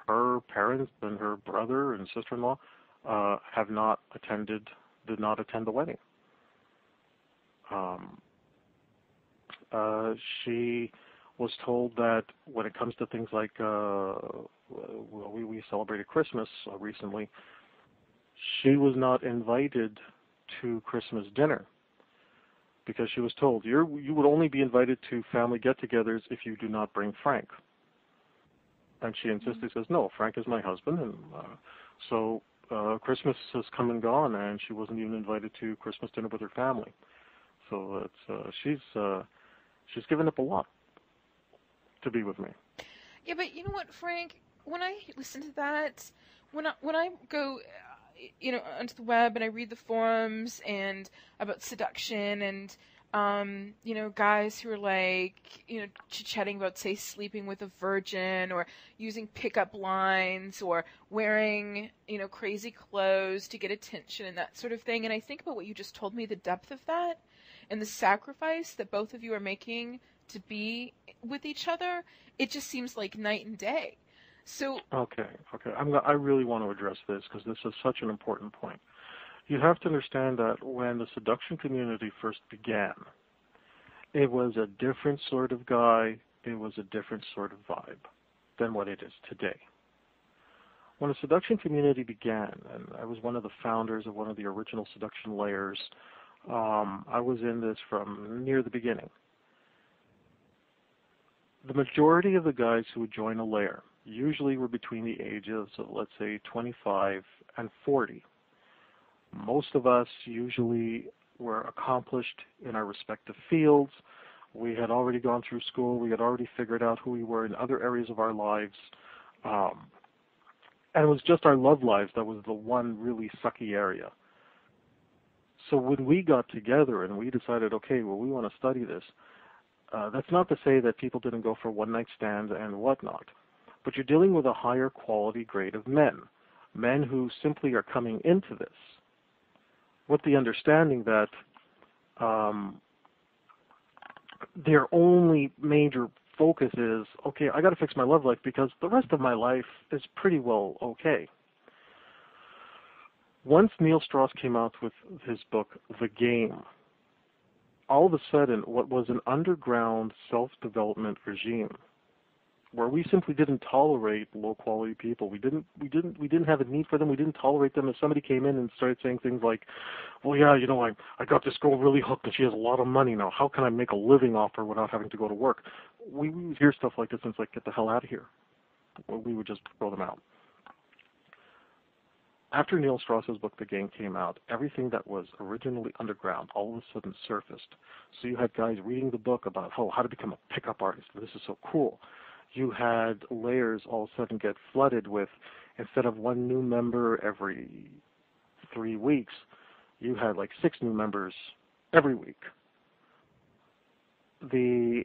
Her parents and her brother and sister-in-law did not attend the wedding. She was told that when it comes to things like, we celebrated Christmas recently, she was not invited to Christmas dinner because she was told, you would only be invited to family get-togethers if you do not bring Frank. And she insisted, says, no, Frank is my husband. And so Christmas has come and gone, and she wasn't even invited to Christmas dinner with her family. So she's given up a lot to be with me. Yeah, but you know what, Frank? When I listen to that, when I go, onto the web and I read the forums and about seduction and guys who are like, chit-chatting about, say, sleeping with a virgin or using pickup lines or wearing, crazy clothes to get attention and that sort of thing. And I think about what you just told me, the depth of that and the sacrifice that both of you are making to be with each other. It just seems like night and day. So Okay. I really want to address this because this is such an important point. You have to understand that when the seduction community first began, it was a different sort of guy, it was a different sort of vibe than what it is today. When the seduction community began, and I was one of the founders of one of the original seduction layers, I was in this from near the beginning. The majority of the guys who would join a layer usually were between the ages of, let's say, 25 and 40. Most of us usually were accomplished in our respective fields. We had already gone through school. We had already figured out who we were in other areas of our lives. And it was just our love lives that was the one really sucky area. So when we got together and we decided, okay, well, we want to study this, that's not to say that people didn't go for one-night stands and whatnot. But you're dealing with a higher quality grade of men who simply are coming into this with the understanding that their only major focus is, okay, I got to fix my love life because the rest of my life is pretty well okay. Once Neil Strauss came out with his book, The Game, all of a sudden what was an underground self-development regime where we simply didn't tolerate low-quality people. We didn't have a need for them. We didn't tolerate them. If somebody came in and started saying things like, well, yeah, I got this girl really hooked and she has a lot of money now. How can I make a living off her without having to go to work? We would hear stuff like this and it's like, get the hell out of here. We would just throw them out. After Neil Strauss's book, The Game, came out, everything that was originally underground all of a sudden surfaced. So you had guys reading the book about, how to become a pickup artist. This is so cool. You had layers all of a sudden get flooded with, instead of one new member every 3 weeks, you had like 6 new members every week. The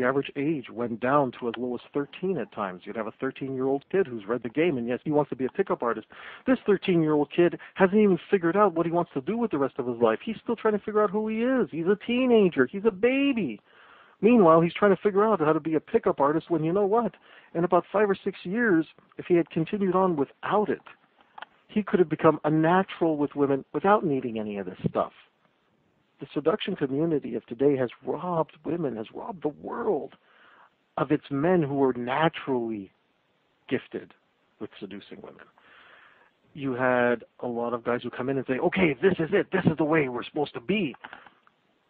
average age went down to as low as 13 at times. You'd have a 13-year-old kid who's read The Game, and yes, he wants to be a pickup artist. This 13-year-old kid hasn't even figured out what he wants to do with the rest of his life. He's still trying to figure out who he is. He's a teenager. He's a baby. Meanwhile, he's trying to figure out how to be a pickup artist when, you know what, in about 5 or 6 years, if he had continued on without it, he could have become a natural with women without needing any of this stuff. the seduction community of today has robbed women, has robbed the world of its men who are naturally gifted with seducing women. You had a lot of guys who come in and say, okay, this is it, this is the way we're supposed to be.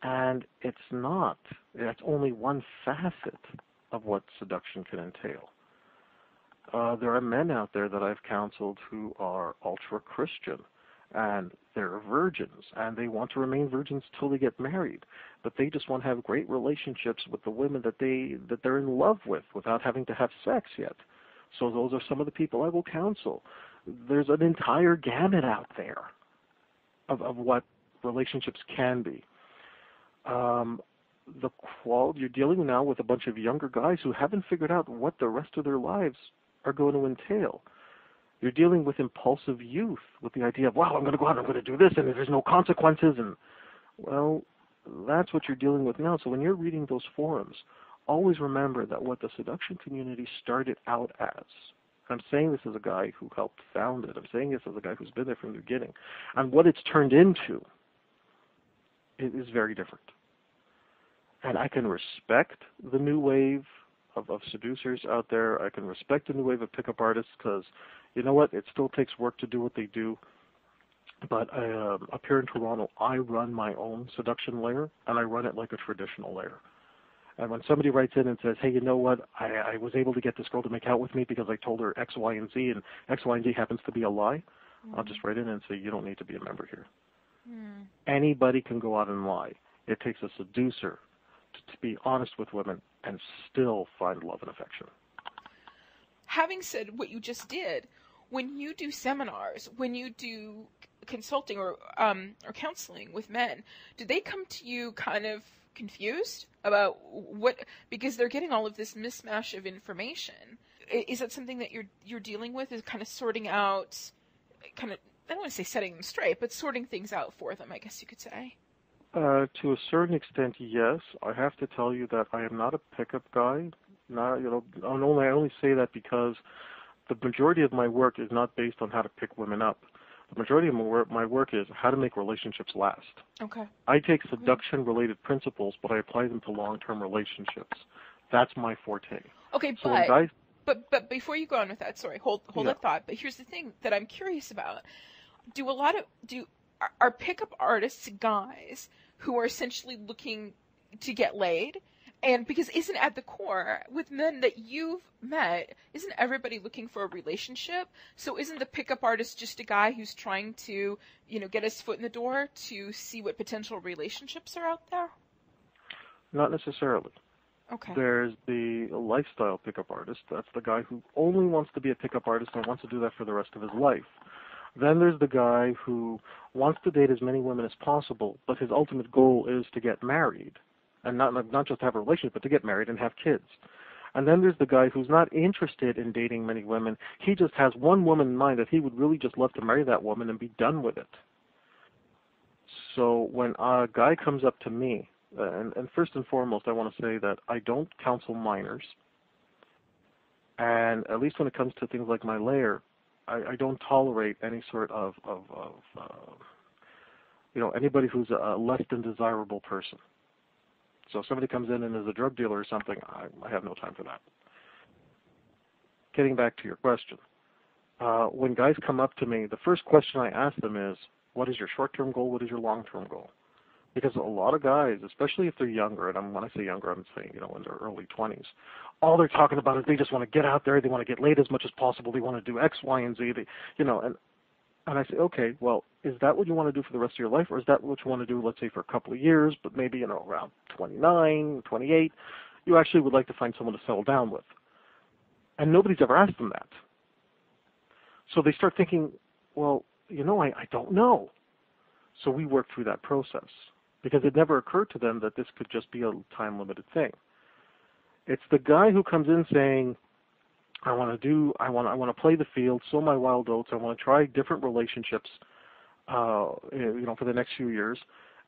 And it's not. That's only one facet of what seduction can entail. There are men out there that I've counseled who are ultra-Christian, and they're virgins, and they want to remain virgins till they get married, but they just want to have great relationships with the women that they're in love with without having to have sex yet. So those are some of the people I will counsel. There's an entire gamut out there of what relationships can be. You're dealing now with a bunch of younger guys who haven't figured out what the rest of their lives are going to entail. You're dealing with impulsive youth, with the idea of, wow, I'm going to go out, I'm going to do this, and there's no consequences. And, well, that's what you're dealing with now. So when you're reading those forums, always remember that what the seduction community started out as, I'm saying this as a guy who helped found it, I'm saying this as a guy who's been there from the beginning, and what it's turned into is very different. And I can respect the new wave of seducers out there. I can respect the new wave of pickup artists because, you know what, it still takes work to do what they do. But up here in Toronto, I run my own seduction layer, and I run it like a traditional layer. And when somebody writes in and says, hey, you know what, I was able to get this girl to make out with me because I told her X, Y, and Z, and X, Y, and Z happens to be a lie, I'll just write in and say, you don't need to be a member here. Anybody can go out and lie. It takes a seducer to be honest with women and still find love and affection. Having said what you just did, when you do seminars, when you do consulting or counseling with men, do they come to you kind of confused about what, because they're getting all of this mismatch of information? Is that something that you're dealing with, is kind of sorting out, kind of, I don't want to say setting them straight, but sorting things out for them, I guess you could say? To a certain extent, yes. I have to tell you that I am not a pickup guy. I only say that because the majority of my work is not based on how to pick women up. The majority of my work is how to make relationships last. Okay. I take seduction-related principles, but I apply them to long-term relationships. That's my forte. Okay, so but before you go on with that, sorry, hold that thought. But here's the thing that I'm curious about: are pickup artists guys who are essentially looking to get laid? And because isn't at the core, with men that you've met, isn't everybody looking for a relationship? So isn't the pickup artist just a guy who's trying to, get his foot in the door to see what potential relationships are out there? Not necessarily. Okay. There's the lifestyle pickup artist. That's the guy who only wants to be a pickup artist and wants to do that for the rest of his life. Then there's the guy who wants to date as many women as possible, but his ultimate goal is to get married. And not just to have a relationship, but to get married and have kids. And then there's the guy who's not interested in dating many women. He just has one woman in mind that he would really just love to marry that woman and be done with it. So when a guy comes up to me, and first and foremost, I want to say that I don't counsel minors. And at least when it comes to things like my layer, I don't tolerate any sort of anybody who's a less than desirable person. So if somebody comes in and is a drug dealer or something, I have no time for that. Getting back to your question, when guys come up to me, the first question I ask them is, what is your short-term goal? What is your long-term goal? Because a lot of guys, especially if they're younger, and when I say younger, I'm saying, in their early 20s, all they're talking about is they just want to get out there, they want to get laid as much as possible, they want to do X, Y, and Z, and I say, okay, well, is that what you want to do for the rest of your life, or is that what you want to do, let's say, for a couple of years, but maybe, around 29, 28, you actually would like to find someone to settle down with? And nobody's ever asked them that. So they start thinking, well, I don't know. So we work through that process, because it never occurred to them that this could just be a time-limited thing. It's the guy who comes in saying, I want to play the field, sow my wild oats. I want to try different relationships, for the next few years,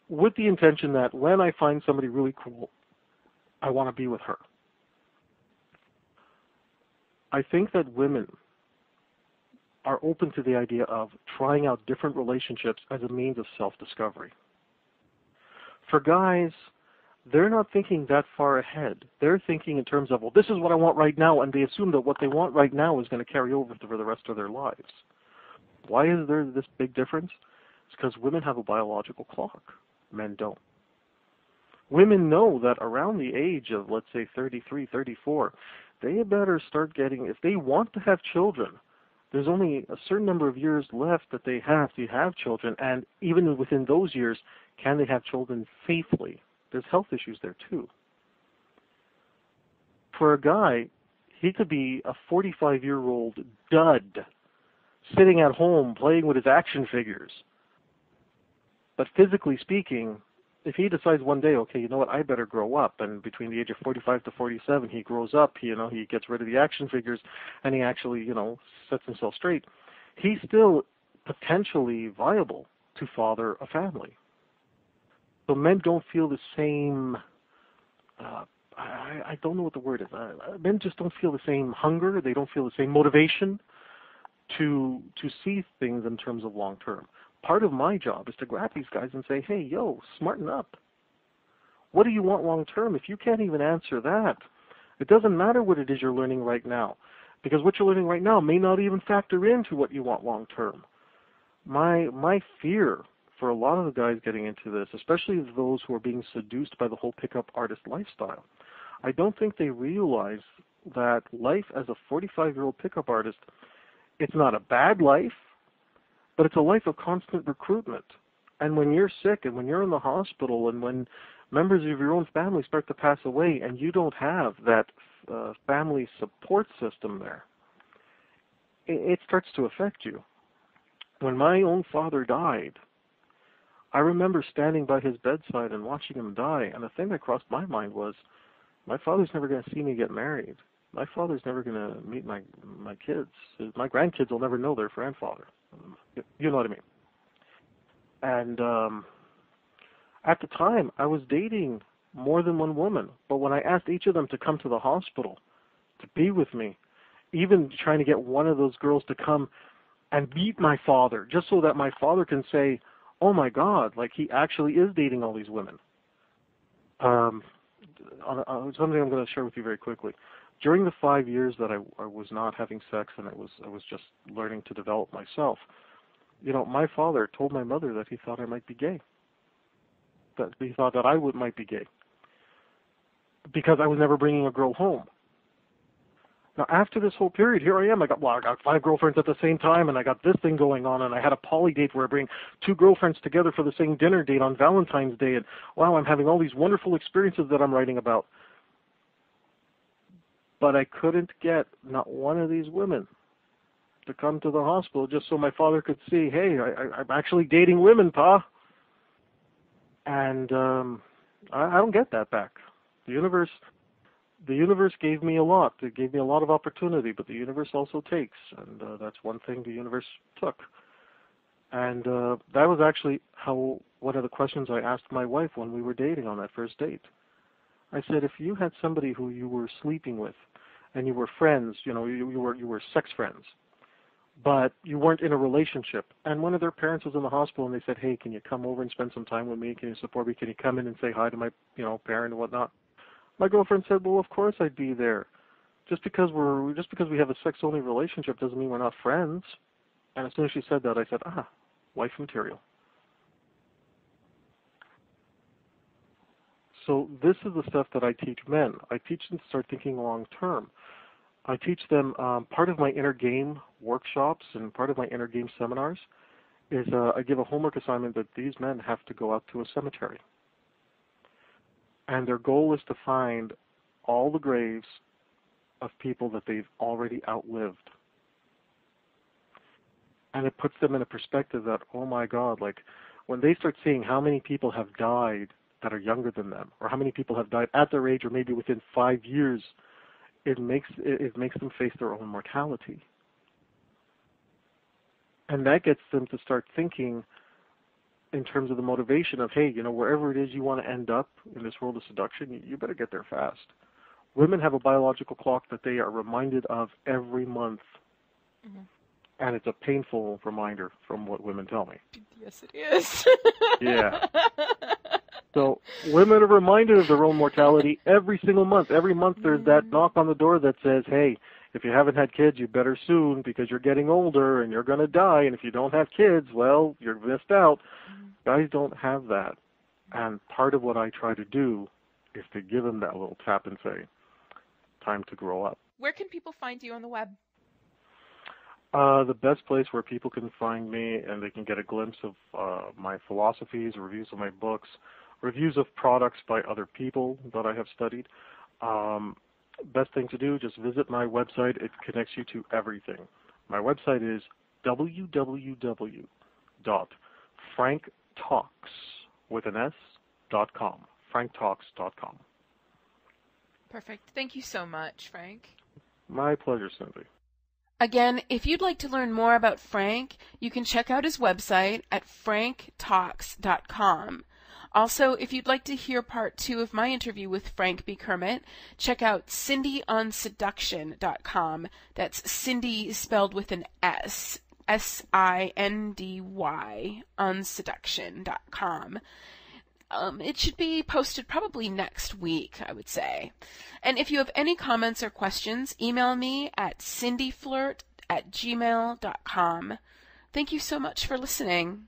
with the intention that when I find somebody really cool, I want to be with her. I think that women are open to the idea of trying out different relationships as a means of self-discovery. For guys, they're not thinking that far ahead. They're thinking in terms of, well, this is what I want right now, and they assume that what they want right now is going to carry over for the rest of their lives. Why is there this big difference? It's because women have a biological clock. Men don't. Women know that around the age of, let's say, 33, 34, they better start getting, if they want to have children, there's only a certain number of years left that they have to have children, and even within those years, can they have children safely? There's health issues there too. For a guy, he could be a 45-year-old dud sitting at home playing with his action figures. But physically speaking, if he decides one day, okay, you know what, I better grow up, and between the age of 45 to 47, he grows up, he gets rid of the action figures, and he actually, sets himself straight, he's still potentially viable to father a family. So men don't feel the same, I don't know what the word is, men just don't feel the same hunger, they don't feel the same motivation to see things in terms of long term. Part of my job is to grab these guys and say, hey, yo, smarten up. What do you want long term? If you can't even answer that, it doesn't matter what it is you're learning right now, because what you're learning right now may not even factor into what you want long term. My fear for a lot of the guys getting into this, especially those who are being seduced by the whole pickup artist lifestyle, I don't think they realize that life as a 45-year-old pickup artist, it's not a bad life, but it's a life of constant recruitment. And when you're sick and when you're in the hospital and when members of your own family start to pass away and you don't have that family support system there, it starts to affect you. When my own father died, I remember standing by his bedside and watching him die, and the thing that crossed my mind was, my father's never going to see me get married. My father's never going to meet my kids. My grandkids will never know their grandfather. You know what I mean? And at the time, I was dating more than one woman. But when I asked each of them to come to the hospital to be with me, even trying to get one of those girls to come and meet my father, just so that my father can say, oh my God, like he actually is dating all these women. Something I'm going to share with you very quickly. During the 5 years that I was not having sex and I was just learning to develop myself, my father told my mother that he thought I might be gay. That he thought that I might be gay because I was never bringing a girl home. Now, after this whole period, here I am. I got 5 girlfriends at the same time, and I got this thing going on, and I had a poly date where I bring 2 girlfriends together for the same dinner date on Valentine's Day, and wow, I'm having all these wonderful experiences that I'm writing about. But I couldn't get not one of these women to come to the hospital just so my father could see, hey, I'm actually dating women, Pa. And I don't get that back. The universe gave me a lot. It gave me a lot of opportunity, but the universe also takes, and that's one thing the universe took. And that was actually one of the questions I asked my wife when we were dating on that first date. I said, if you had somebody who you were sleeping with, and you were friends, you were sex friends, but you weren't in a relationship, and one of their parents was in the hospital, and they said, hey, can you come over and spend some time with me? Can you support me? Can you come in and say hi to my, parent and whatnot? My girlfriend said, well, of course I'd be there. Just because we have a sex-only relationship doesn't mean we're not friends. And as soon as she said that, I said, wife material. So this is the stuff that I teach men. I teach them to start thinking long term. I teach them, part of my inner game workshops and part of my inner game seminars is I give a homework assignment that these men have to go out to a cemetery. And their goal is to find all the graves of people that they've already outlived. And it puts them in a perspective that, oh my God, like when they start seeing how many people have died that are younger than them, or how many people have died at their age or maybe within 5 years, it makes them face their own mortality. And that gets them to start thinking in terms of the motivation of, hey, wherever it is you want to end up in this world of seduction, you better get there fast. Women have a biological clock that they are reminded of every month. Mm-hmm. And it's a painful reminder from what women tell me. Yes, it is. Yeah. So women are reminded of their own mortality every single month. Every month there's that knock on the door that says, hey, if you haven't had kids, you better soon because you're getting older and you're going to die. And if you don't have kids, well, you're missed out. Guys don't have that. And part of what I try to do is to give them that little tap and say, time to grow up. Where can people find you on the web? The best place where people can find me and they can get a glimpse of my philosophies, reviews of my books, reviews of products by other people that I have studied. Best thing to do, just visit my website. It connects you to everything. My website is www.franktalks.com. franktalks.com. Perfect. Thank you so much, Frank. My pleasure, Cindy. Again, if you'd like to learn more about Frank, you can check out his website at franktalks.com. Also, if you'd like to hear part 2 of my interview with Frank B Kermit, check out SindyOnSeduction.com. That's Cindy spelled with an S, S-I-N-D-Y, onseduction.com. It should be posted probably next week, I would say. And if you have any comments or questions, email me at cindyflirt@gmail.com. Thank you so much for listening.